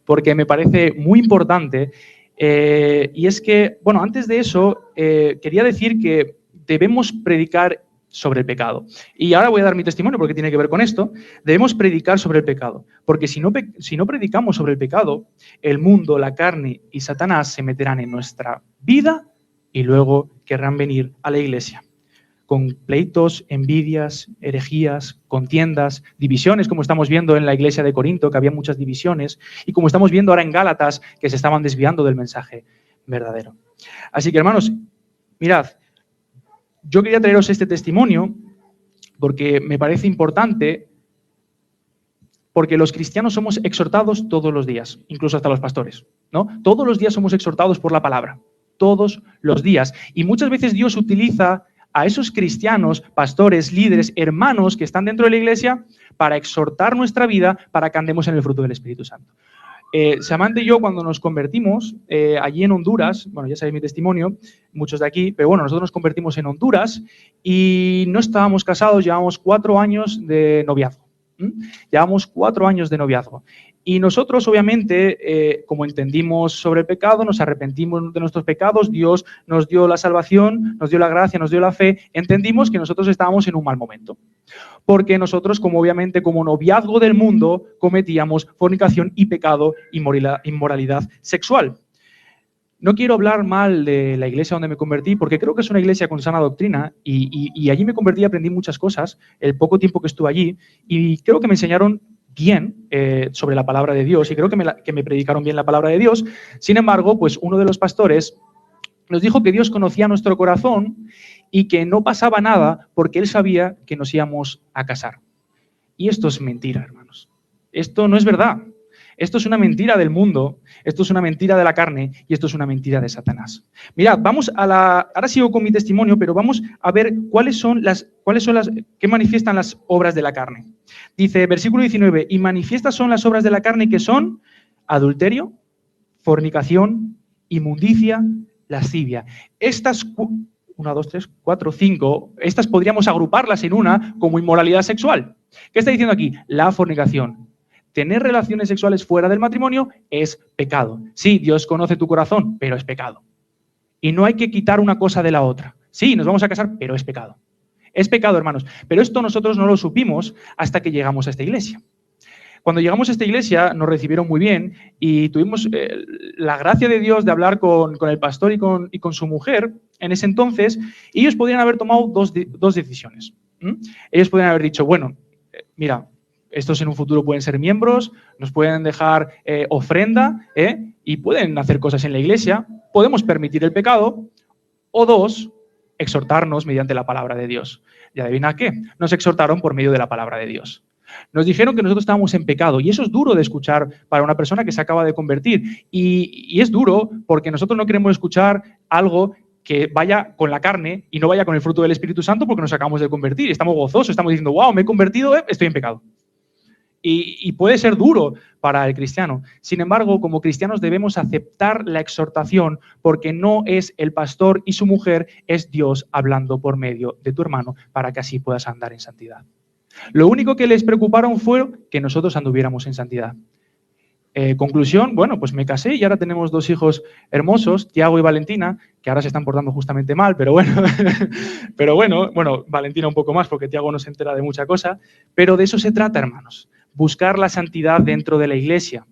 Speaker 1: porque me parece muy importante. Y es que, bueno, antes de eso, quería decir que debemos predicar sobre el pecado. Y ahora voy a dar mi testimonio porque tiene que ver con esto. Debemos predicar sobre el pecado, porque si no predicamos sobre el pecado, el mundo, la carne y Satanás se meterán en nuestra vida y luego querrán venir a la iglesia con pleitos, envidias, herejías, contiendas, divisiones, como estamos viendo en la iglesia de Corinto, que había muchas divisiones, y como estamos viendo ahora en Gálatas, que se estaban desviando del mensaje verdadero. Así que, hermanos, mirad, yo quería traeros este testimonio porque me parece importante, porque los cristianos somos exhortados todos los días, incluso hasta los pastores, ¿no? Todos los días somos exhortados por la palabra, todos los días. Y muchas veces Dios utiliza a esos cristianos, pastores, líderes, hermanos que están dentro de la iglesia para exhortar nuestra vida para que andemos en el fruto del Espíritu Santo. Samantha y yo, cuando nos convertimos allí en Honduras, bueno, ya sabéis mi testimonio, muchos de aquí, pero bueno, nosotros nos convertimos en Honduras y no estábamos casados, llevábamos 4 años de noviazgo. Llevamos 4 años de noviazgo. Y nosotros, obviamente, como entendimos sobre el pecado, nos arrepentimos de nuestros pecados, Dios nos dio la salvación, nos dio la gracia, nos dio la fe, entendimos que nosotros estábamos en un mal momento. Porque nosotros, como obviamente, como noviazgo del mundo, cometíamos fornicación y pecado, inmoralidad sexual. No quiero hablar mal de la iglesia donde me convertí, porque creo que es una iglesia con sana doctrina y allí me convertí y aprendí muchas cosas, el poco tiempo que estuve allí, y creo que me enseñaron bien sobre la palabra de Dios y creo que me predicaron bien la palabra de Dios. Sin embargo, pues uno de los pastores nos dijo que Dios conocía nuestro corazón y que no pasaba nada porque Él sabía que nos íbamos a casar. Y esto es mentira, hermanos. Esto no es verdad. Esto es una mentira del mundo, esto es una mentira de la carne y esto es una mentira de Satanás. Mirad, ahora sigo con mi testimonio, pero vamos a ver qué manifiestan las obras de la carne. Dice, versículo 19, y manifiestas son las obras de la carne que son adulterio, fornicación, inmundicia, lascivia. Estas 1, 2, 3, 4, 5, estas podríamos agruparlas en una como inmoralidad sexual. ¿Qué está diciendo aquí? La fornicación. Tener relaciones sexuales fuera del matrimonio es pecado. Sí, Dios conoce tu corazón, pero es pecado. Y no hay que quitar una cosa de la otra. Sí, nos vamos a casar, pero es pecado. Es pecado, hermanos. Pero esto nosotros no lo supimos hasta que llegamos a esta iglesia. Cuando llegamos a esta iglesia nos recibieron muy bien y tuvimos la gracia de Dios de hablar con el pastor y con su mujer en ese entonces. Y ellos podrían haber tomado dos decisiones. Ellos podrían haber dicho, bueno, mira, estos en un futuro pueden ser miembros, nos pueden dejar ofrenda y pueden hacer cosas en la iglesia, podemos permitir el pecado, o 2, exhortarnos mediante la palabra de Dios. ¿Y adivina qué? Nos exhortaron por medio de la palabra de Dios. Nos dijeron que nosotros estábamos en pecado y eso es duro de escuchar para una persona que se acaba de convertir. Y es duro porque nosotros no queremos escuchar algo que vaya con la carne y no vaya con el fruto del Espíritu Santo porque nos acabamos de convertir. Estamos gozosos, estamos diciendo, wow, me he convertido, estoy en pecado. Y puede ser duro para el cristiano. Sin embargo, como cristianos debemos aceptar la exhortación porque no es el pastor y su mujer, es Dios hablando por medio de tu hermano para que así puedas andar en santidad. Lo único que les preocuparon fue que nosotros anduviéramos en santidad. Conclusión, bueno, pues me casé y ahora tenemos 2 hijos hermosos, Tiago y Valentina, que ahora se están portando justamente mal, pero bueno, Valentina un poco más porque Tiago no se entera de mucha cosa, pero de eso se trata, hermanos. Buscar la santidad dentro de la iglesia,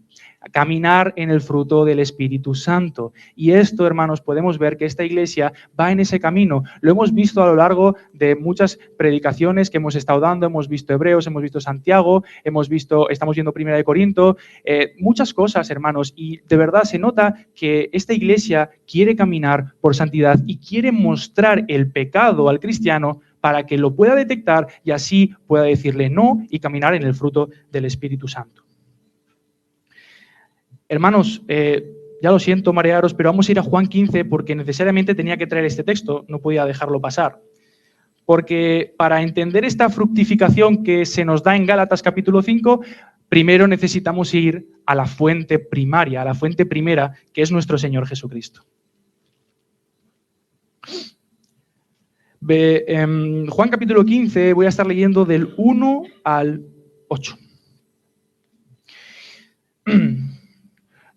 Speaker 1: caminar en el fruto del Espíritu Santo. Y esto, hermanos, podemos ver que esta iglesia va en ese camino. Lo hemos visto a lo largo de muchas predicaciones que hemos estado dando, hemos visto Hebreos, hemos visto Santiago, estamos viendo Primera de Corinto, muchas cosas, hermanos, y de verdad se nota que esta iglesia quiere caminar por santidad y quiere mostrar el pecado al cristiano para que lo pueda detectar y así pueda decirle no y caminar en el fruto del Espíritu Santo. Hermanos, ya lo siento marearos, pero vamos a ir a Juan 15 porque necesariamente tenía que traer este texto, no podía dejarlo pasar. Porque para entender esta fructificación que se nos da en Gálatas capítulo 5, primero necesitamos ir a la fuente primaria, a la fuente primera, que es nuestro Señor Jesucristo. Juan capítulo 15 voy a estar leyendo del 1 al 8.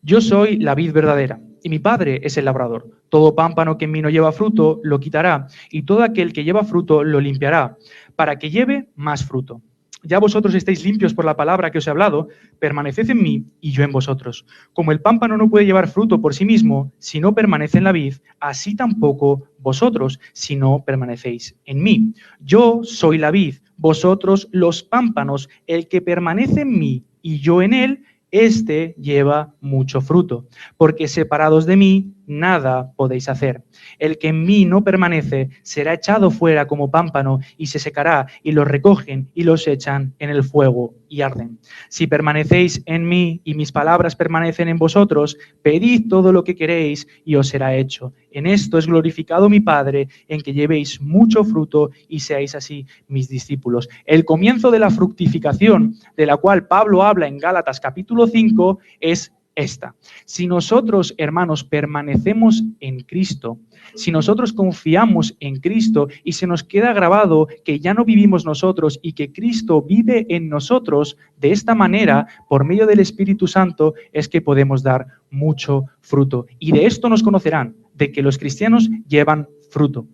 Speaker 1: Yo soy la vid verdadera y mi Padre es el labrador. Todo pámpano que en mí no lleva fruto lo quitará y todo aquel que lleva fruto lo limpiará para que lleve más fruto. Ya vosotros estáis limpios por la palabra que os he hablado, permaneced en mí y yo en vosotros. Como el pámpano no puede llevar fruto por sí mismo si no permanece en la vid, así tampoco vosotros si no permanecéis en mí. Yo soy la vid, vosotros los pámpanos, el que permanece en mí y yo en él, este lleva mucho fruto, porque separados de mí nada podéis hacer. El que en mí no permanece será echado fuera como pámpano y se secará, y los recogen y los echan en el fuego y arden. Si permanecéis en mí y mis palabras permanecen en vosotros, pedid todo lo que queréis y os será hecho. En esto es glorificado mi Padre, en que llevéis mucho fruto y seáis así mis discípulos. El comienzo de la fructificación, de la cual Pablo habla en Gálatas capítulo 5, es esta. Si nosotros, hermanos, permanecemos en Cristo, si nosotros confiamos en Cristo y se nos queda grabado que ya no vivimos nosotros y que Cristo vive en nosotros, de esta manera, por medio del Espíritu Santo, es que podemos dar mucho fruto. Y de esto nos conocerán, de que los cristianos llevan fruto.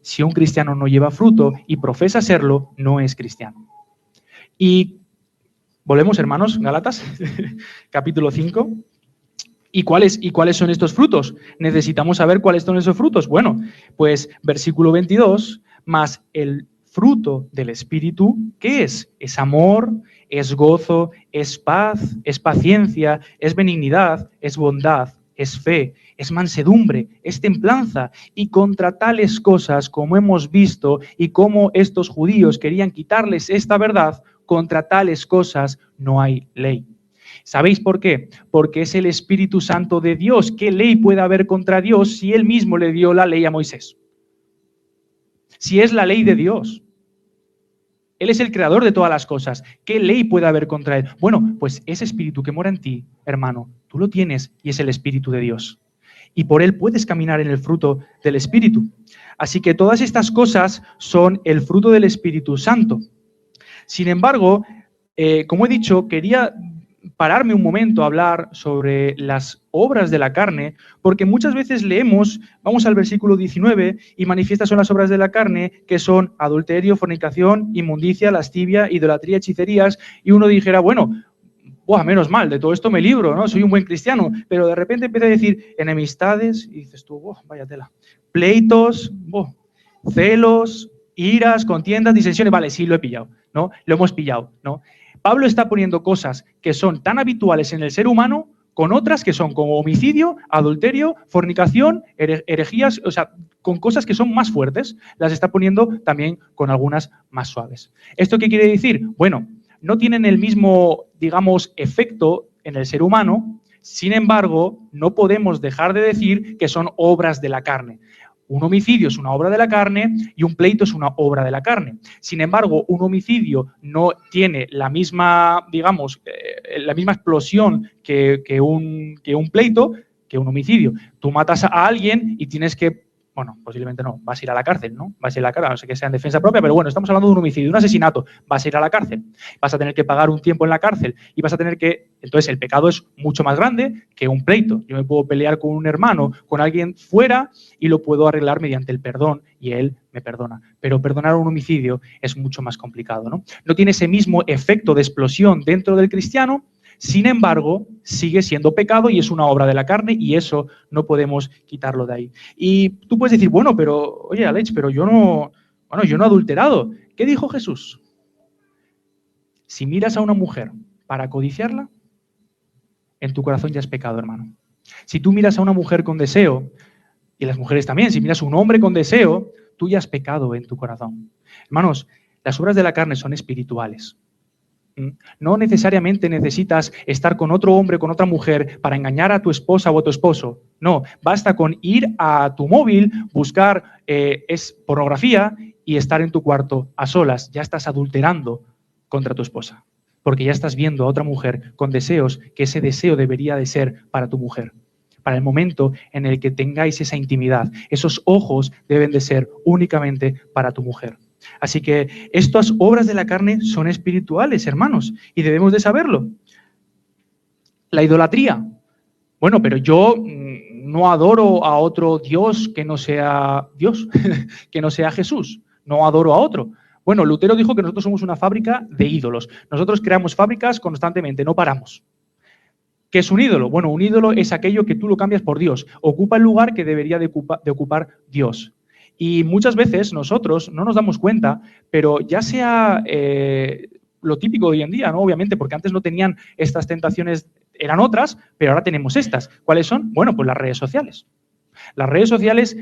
Speaker 1: Si un cristiano no lleva fruto y profesa serlo, no es cristiano. Y volvemos, hermanos, Gálatas, capítulo 5. ¿Y cuáles son estos frutos? Necesitamos saber cuáles son esos frutos. Bueno, pues versículo 22, más el fruto del Espíritu, ¿qué es? Es amor, es gozo, es paz, es paciencia, es benignidad, es bondad, es fe, es mansedumbre, es templanza. Y contra tales cosas, como hemos visto y como estos judíos querían quitarles esta verdad, contra tales cosas no hay ley. ¿Sabéis por qué? Porque es el Espíritu Santo de Dios. ¿Qué ley puede haber contra Dios si Él mismo le dio la ley a Moisés? Si es la ley de Dios. Él es el creador de todas las cosas. ¿Qué ley puede haber contra Él? Bueno, pues ese Espíritu que mora en ti, hermano, tú lo tienes y es el Espíritu de Dios. Y por Él puedes caminar en el fruto del Espíritu. Así que todas estas cosas son el fruto del Espíritu Santo. Sin embargo, como he dicho, quería pararme un momento a hablar sobre las obras de la carne, porque muchas veces leemos, vamos al versículo 19, y manifiestas son las obras de la carne, que son adulterio, fornicación, inmundicia, lascivia, idolatría, hechicerías, y uno dijera, bueno, menos mal, de todo esto me libro, ¿no? Soy un buen cristiano, pero de repente empieza a decir enemistades, y dices tú, vaya tela, pleitos, celos, iras, contiendas, disensiones, vale, sí lo he pillado, ¿no? Lo hemos pillado, ¿no? Pablo está poniendo cosas que son tan habituales en el ser humano con otras que son como homicidio, adulterio, fornicación, herejías, o sea, con cosas que son más fuertes, las está poniendo también con algunas más suaves. ¿Esto qué quiere decir? Bueno, no tienen el mismo, digamos, efecto en el ser humano, sin embargo, no podemos dejar de decir que son obras de la carne. Un homicidio es una obra de la carne y un pleito es una obra de la carne. Sin embargo, un homicidio no tiene la misma, digamos, la misma explosión que un pleito, que un homicidio. Tú matas a alguien y tienes que, bueno, posiblemente no, vas a ir a la cárcel, ¿no? Vas a ir a la cárcel, no sé que sea en defensa propia, pero bueno, estamos hablando de un homicidio, de un asesinato, vas a ir a la cárcel, vas a tener que pagar un tiempo en la cárcel y vas a tener que, entonces el pecado es mucho más grande que un pleito. Yo me puedo pelear con un hermano, con alguien fuera y lo puedo arreglar mediante el perdón y él me perdona. Pero perdonar un homicidio es mucho más complicado, ¿no? No tiene ese mismo efecto de explosión dentro del cristiano. Sin embargo, sigue siendo pecado y es una obra de la carne y eso no podemos quitarlo de ahí. Y tú puedes decir, bueno, pero, oye, Alex, pero yo no he adulterado. ¿Qué dijo Jesús? Si miras a una mujer para codiciarla, en tu corazón ya es pecado, hermano. Si tú miras a una mujer con deseo, y las mujeres también, si miras a un hombre con deseo, tú ya has pecado en tu corazón. Hermanos, las obras de la carne son espirituales. No necesariamente necesitas estar con otro hombre, con otra mujer para engañar a tu esposa o a tu esposo. No, basta con ir a tu móvil, buscar pornografía y estar en tu cuarto a solas. Ya estás adulterando contra tu esposa, porque ya estás viendo a otra mujer con deseos que ese deseo debería de ser para tu mujer. Para el momento en el que tengáis esa intimidad, esos ojos deben de ser únicamente para tu mujer. Así que estas obras de la carne son espirituales, hermanos, y debemos de saberlo. La idolatría. Bueno, pero yo no adoro a otro Dios que no sea Dios, que no sea Jesús. No adoro a otro. Bueno, Lutero dijo que nosotros somos una fábrica de ídolos. Nosotros creamos fábricas constantemente, no paramos. ¿Qué es un ídolo? Bueno, un ídolo es aquello que tú lo cambias por Dios. Ocupa el lugar que debería de ocupar Dios. Y muchas veces nosotros no nos damos cuenta, pero ya sea lo típico de hoy en día, ¿no? Obviamente, porque antes no tenían estas tentaciones, eran otras, pero ahora tenemos estas. ¿Cuáles son? Bueno, pues las redes sociales. Las redes sociales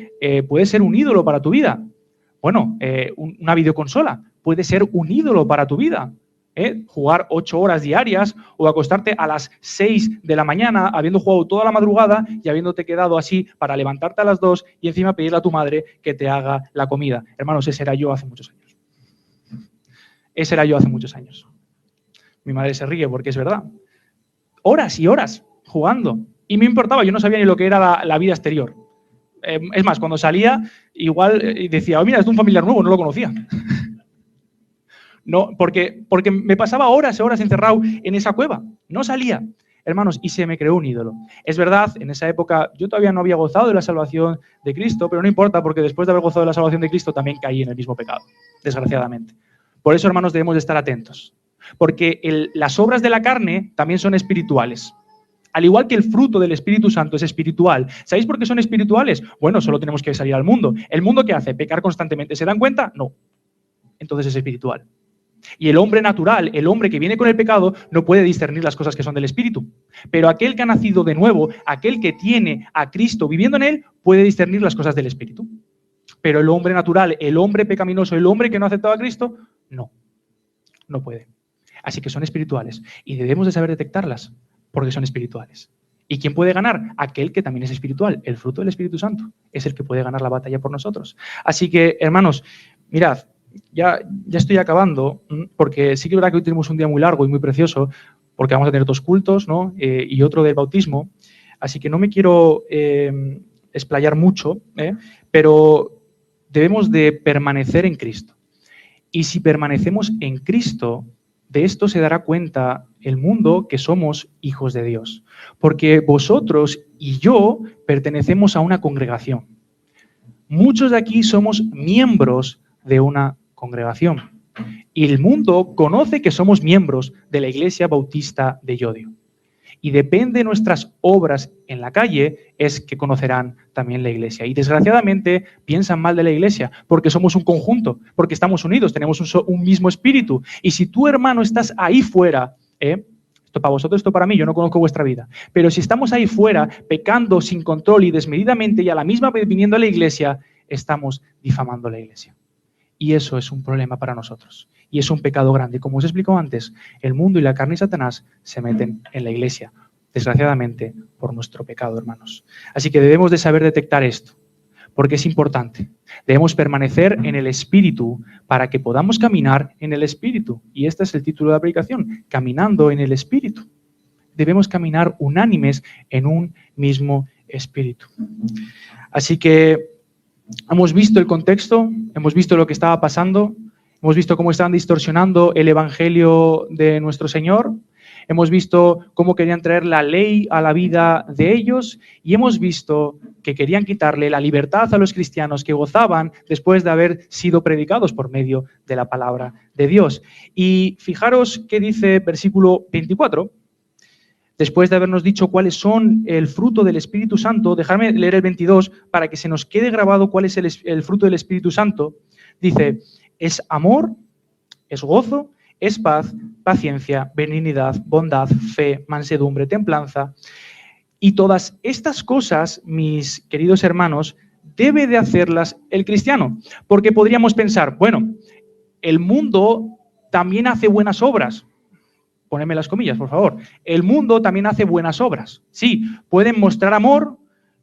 Speaker 1: puede ser un ídolo para tu vida. Bueno, una videoconsola puede ser un ídolo para tu vida. Jugar 8 horas diarias o acostarte a las 6 de la mañana habiendo jugado toda la madrugada y habiéndote quedado así para levantarte a las 2 y encima pedirle a tu madre que te haga la comida. Hermanos, ese era yo hace muchos años. Ese era yo hace muchos años. Mi madre se ríe porque es verdad. Horas y horas jugando. Y me importaba, yo no sabía ni lo que era la vida exterior. Es más, cuando salía, igual decía, oh, mira, es de un familiar nuevo, no lo conocía. No, porque me pasaba horas y horas encerrado en esa cueva. No salía, hermanos, y se me creó un ídolo. Es verdad, en esa época yo todavía no había gozado de la salvación de Cristo, pero no importa, porque después de haber gozado de la salvación de Cristo también caí en el mismo pecado, desgraciadamente. Por eso, hermanos, debemos de estar atentos. Porque las obras de la carne también son espirituales. Al igual que el fruto del Espíritu Santo es espiritual. ¿Sabéis por qué son espirituales? Bueno, solo tenemos que salir al mundo. ¿El mundo qué hace? ¿Pecar constantemente? ¿Se dan cuenta? No. Entonces es espiritual. Y el hombre natural, el hombre que viene con el pecado, no puede discernir las cosas que son del Espíritu. Pero aquel que ha nacido de nuevo, aquel que tiene a Cristo viviendo en él, puede discernir las cosas del Espíritu. Pero el hombre natural, el hombre pecaminoso, el hombre que no ha aceptado a Cristo, no puede. Así que son espirituales y debemos de saber detectarlas porque son espirituales. ¿Y quién puede ganar? Aquel que también es espiritual. El fruto del Espíritu Santo es el que puede ganar la batalla por nosotros. Así que, hermanos, mirad, ya estoy acabando, porque sí que es verdad que hoy tenemos un día muy largo y muy precioso, porque vamos a tener 2 cultos, ¿no? Y otro del bautismo. Así que no me quiero explayar mucho, pero debemos de permanecer en Cristo. Y si permanecemos en Cristo, de esto se dará cuenta el mundo que somos hijos de Dios. Porque vosotros y yo pertenecemos a una congregación. Muchos de aquí somos miembros de una congregación. Y el mundo conoce que somos miembros de la Iglesia Bautista de Llodio. Y depende de nuestras obras en la calle, es que conocerán también la Iglesia. Y desgraciadamente piensan mal de la Iglesia, porque somos un conjunto, porque estamos unidos, tenemos un mismo espíritu. Y si tú, hermano, estás ahí fuera, esto para vosotros, esto para mí, yo no conozco vuestra vida, pero si estamos ahí fuera, pecando sin control y desmedidamente y a la misma vez viniendo a la Iglesia, estamos difamando la Iglesia. Y eso es un problema para nosotros. Y es un pecado grande. Como os explicó antes, el mundo y la carne y Satanás se meten en la Iglesia, desgraciadamente, por nuestro pecado, hermanos. Así que debemos de saber detectar esto, porque es importante. Debemos permanecer en el Espíritu para que podamos caminar en el Espíritu. Y este es el título de la predicación, Caminando en el Espíritu. Debemos caminar unánimes en un mismo Espíritu. Así que hemos visto el contexto, hemos visto lo que estaba pasando, hemos visto cómo estaban distorsionando el Evangelio de nuestro Señor, hemos visto cómo querían traer la ley a la vida de ellos y hemos visto que querían quitarle la libertad a los cristianos que gozaban después de haber sido predicados por medio de la palabra de Dios. Y fijaros qué dice versículo 24. Después de habernos dicho cuáles son el fruto del Espíritu Santo, dejadme leer el 22 para que se nos quede grabado cuál es el fruto del Espíritu Santo. Dice, es amor, es gozo, es paz, paciencia, benignidad, bondad, fe, mansedumbre, templanza. Y todas estas cosas, mis queridos hermanos, debe de hacerlas el cristiano. Porque podríamos pensar, bueno, el mundo también hace buenas obras. Ponedme las comillas, por favor. El mundo también hace buenas obras. Sí, pueden mostrar amor,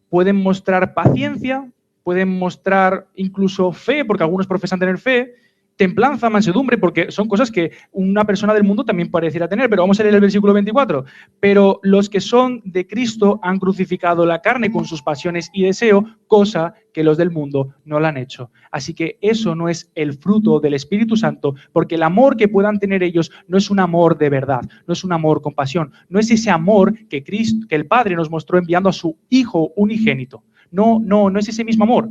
Speaker 1: pueden mostrar paciencia, pueden mostrar incluso fe, porque algunos profesan tener fe, templanza, mansedumbre, porque son cosas que una persona del mundo también pareciera tener, pero vamos a leer el versículo 24. Pero los que son de Cristo han crucificado la carne con sus pasiones y deseo, cosa que los del mundo no la han hecho. Así que eso no es el fruto del Espíritu Santo, porque el amor que puedan tener ellos no es un amor de verdad, no es un amor con pasión, no es ese amor que Cristo, que el Padre nos mostró enviando a su Hijo unigénito. No es ese mismo amor.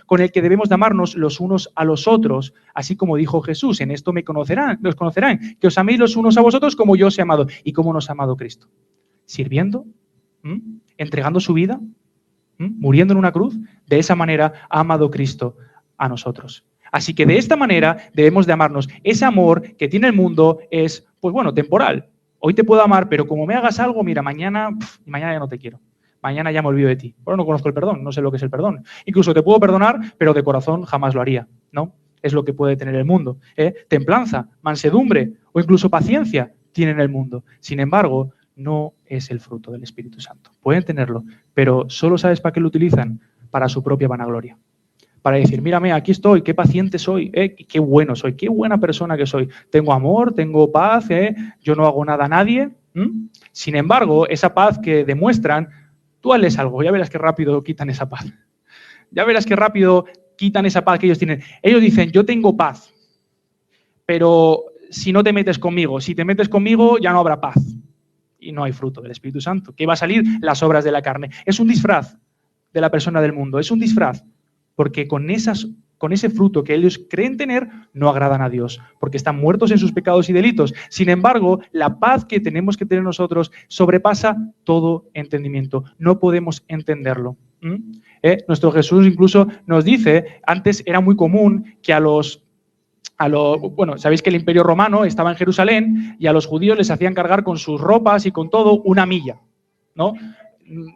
Speaker 1: Con el que debemos de amarnos los unos a los otros, así como dijo Jesús, en esto los conocerán, que os améis los unos a vosotros como yo os he amado. ¿Y cómo nos ha amado Cristo? Sirviendo, entregando su vida, muriendo en una cruz. De esa manera ha amado Cristo a nosotros. Así que de esta manera debemos de amarnos. Ese amor que tiene el mundo es, pues bueno, temporal. Hoy te puedo amar, pero como me hagas algo, mira, mañana ya no te quiero. Mañana ya me olvido de ti. Bueno, no conozco el perdón, no sé lo que es el perdón. Incluso te puedo perdonar, pero de corazón jamás lo haría, ¿no? Es lo que puede tener el mundo. Templanza, mansedumbre o incluso paciencia tienen el mundo. Sin embargo, no es el fruto del Espíritu Santo. Pueden tenerlo, pero solo ¿sabes para qué lo utilizan? Para su propia vanagloria. Para decir, mírame, aquí estoy, qué paciente soy, qué bueno soy, qué buena persona que soy. Tengo amor, tengo paz, yo no hago nada a nadie. Sin embargo, esa paz que demuestran, tú hazles algo, ya verás qué rápido quitan esa paz. Ya verás qué rápido quitan esa paz que ellos tienen. Ellos dicen, yo tengo paz, pero si no te metes conmigo, si te metes conmigo ya no habrá paz. Y no hay fruto del Espíritu Santo. ¿Qué va a salir? Las obras de la carne. Es un disfraz de la persona del mundo, es un disfraz, porque con ese fruto que ellos creen tener, no agradan a Dios, porque están muertos en sus pecados y delitos. Sin embargo, la paz que tenemos que tener nosotros sobrepasa todo entendimiento. No podemos entenderlo. Nuestro Jesús incluso nos dice, antes era muy común que bueno, sabéis que el Imperio Romano estaba en Jerusalén y a los judíos les hacían cargar con sus ropas y con todo una milla, ¿no?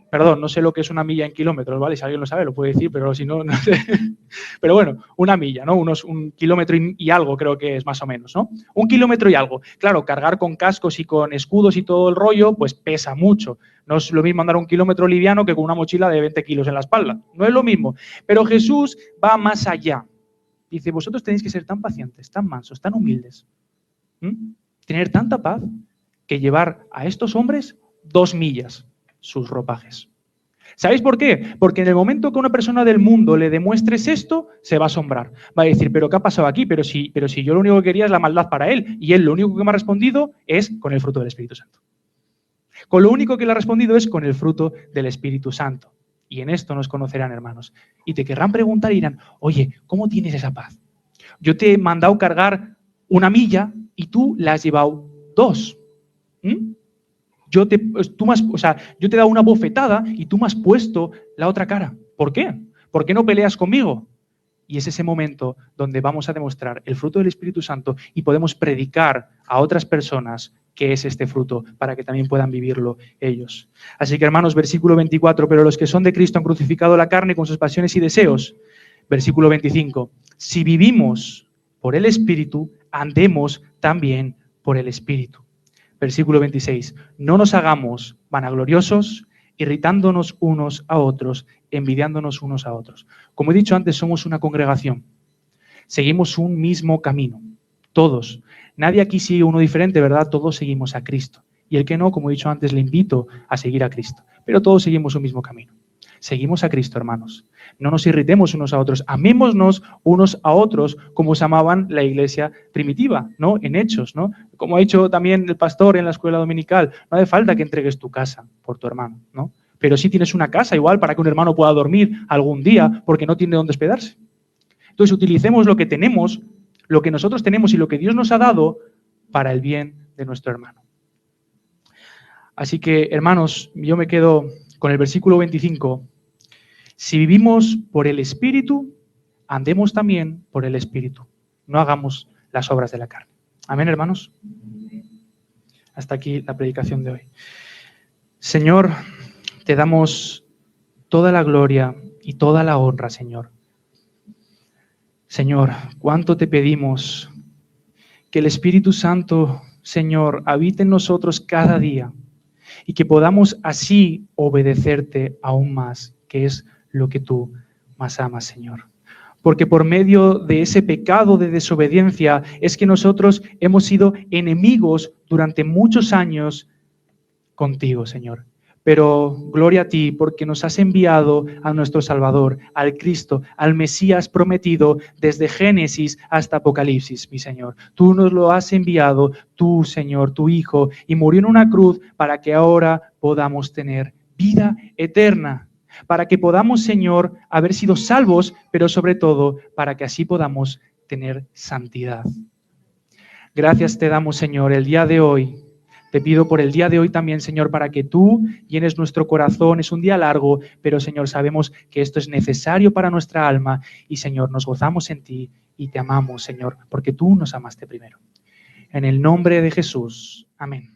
Speaker 1: Perdón, no sé lo que es una milla en kilómetros, ¿vale? Si alguien lo sabe, lo puede decir, pero si no, no sé. Pero bueno, una milla, ¿no? Un kilómetro y algo creo que es más o menos, ¿no? 1 kilómetro y algo. Claro, cargar con cascos y con escudos y todo el rollo, pues pesa mucho. No es lo mismo andar 1 kilómetro liviano que con una mochila de 20 kilos en la espalda. No es lo mismo. Pero Jesús va más allá. Dice, vosotros tenéis que ser tan pacientes, tan mansos, tan humildes. Tener tanta paz que llevar a estos hombres 2 millas sus ropajes. ¿Sabéis por qué? Porque en el momento que una persona del mundo le demuestres esto, se va a asombrar. Va a decir, ¿pero qué ha pasado aquí? Pero si yo lo único que quería es la maldad para él. Y él lo único que me ha respondido es con el fruto del Espíritu Santo. Con lo único que le ha respondido es con el fruto del Espíritu Santo. Y en esto nos conocerán, hermanos. Y te querrán preguntar y dirán, oye, ¿cómo tienes esa paz? Yo te he mandado cargar 1 milla y tú la has llevado 2. Yo te he dado una bofetada y tú me has puesto la otra cara. ¿Por qué? ¿Por qué no peleas conmigo? Y es ese momento donde vamos a demostrar el fruto del Espíritu Santo y podemos predicar a otras personas qué es este fruto para que también puedan vivirlo ellos. Así que, hermanos, versículo 24, pero los que son de Cristo han crucificado la carne con sus pasiones y deseos. Versículo 25, si vivimos por el Espíritu, andemos también por el Espíritu. Versículo 26, no nos hagamos vanagloriosos, irritándonos unos a otros, envidiándonos unos a otros. Como he dicho antes, somos una congregación. Seguimos un mismo camino. Todos. Nadie aquí sigue uno diferente, ¿verdad? Todos seguimos a Cristo. Y el que no, como he dicho antes, le invito a seguir a Cristo. Pero todos seguimos un mismo camino. Seguimos a Cristo, hermanos. No nos irritemos unos a otros. Amémonos unos a otros como se amaban la iglesia primitiva, ¿no? En Hechos, ¿no? Como ha dicho también el pastor en la escuela dominical, no hace falta que entregues tu casa por tu hermano, ¿no? Pero sí tienes una casa igual para que un hermano pueda dormir algún día porque no tiene dónde hospedarse. Entonces utilicemos lo que tenemos, lo que nosotros tenemos y lo que Dios nos ha dado para el bien de nuestro hermano. Así que, hermanos, yo me quedo con el versículo 25. Si vivimos por el Espíritu, andemos también por el Espíritu. No hagamos las obras de la carne. Amén, hermanos. Hasta aquí la predicación de hoy. Señor, te damos toda la gloria y toda la honra, Señor. Señor, cuánto te pedimos que el Espíritu Santo, Señor, habite en nosotros cada día y que podamos así obedecerte aún más, que es lo que tú más amas, Señor. Porque por medio de ese pecado de desobediencia es que nosotros hemos sido enemigos durante muchos años contigo, Señor. Pero gloria a ti porque nos has enviado a nuestro Salvador, al Cristo, al Mesías prometido desde Génesis hasta Apocalipsis, mi Señor. Tú nos lo has enviado, tú, Señor, tu Hijo, y murió en una cruz para que ahora podamos tener vida eterna, para que podamos, Señor, haber sido salvos, pero sobre todo para que así podamos tener santidad. Gracias te damos, Señor, el día de hoy. Te pido por el día de hoy también, Señor, para que tú llenes nuestro corazón. Es un día largo, pero, Señor, sabemos que esto es necesario para nuestra alma. Y, Señor, nos gozamos en ti y te amamos, Señor, porque tú nos amaste primero. En el nombre de Jesús. Amén.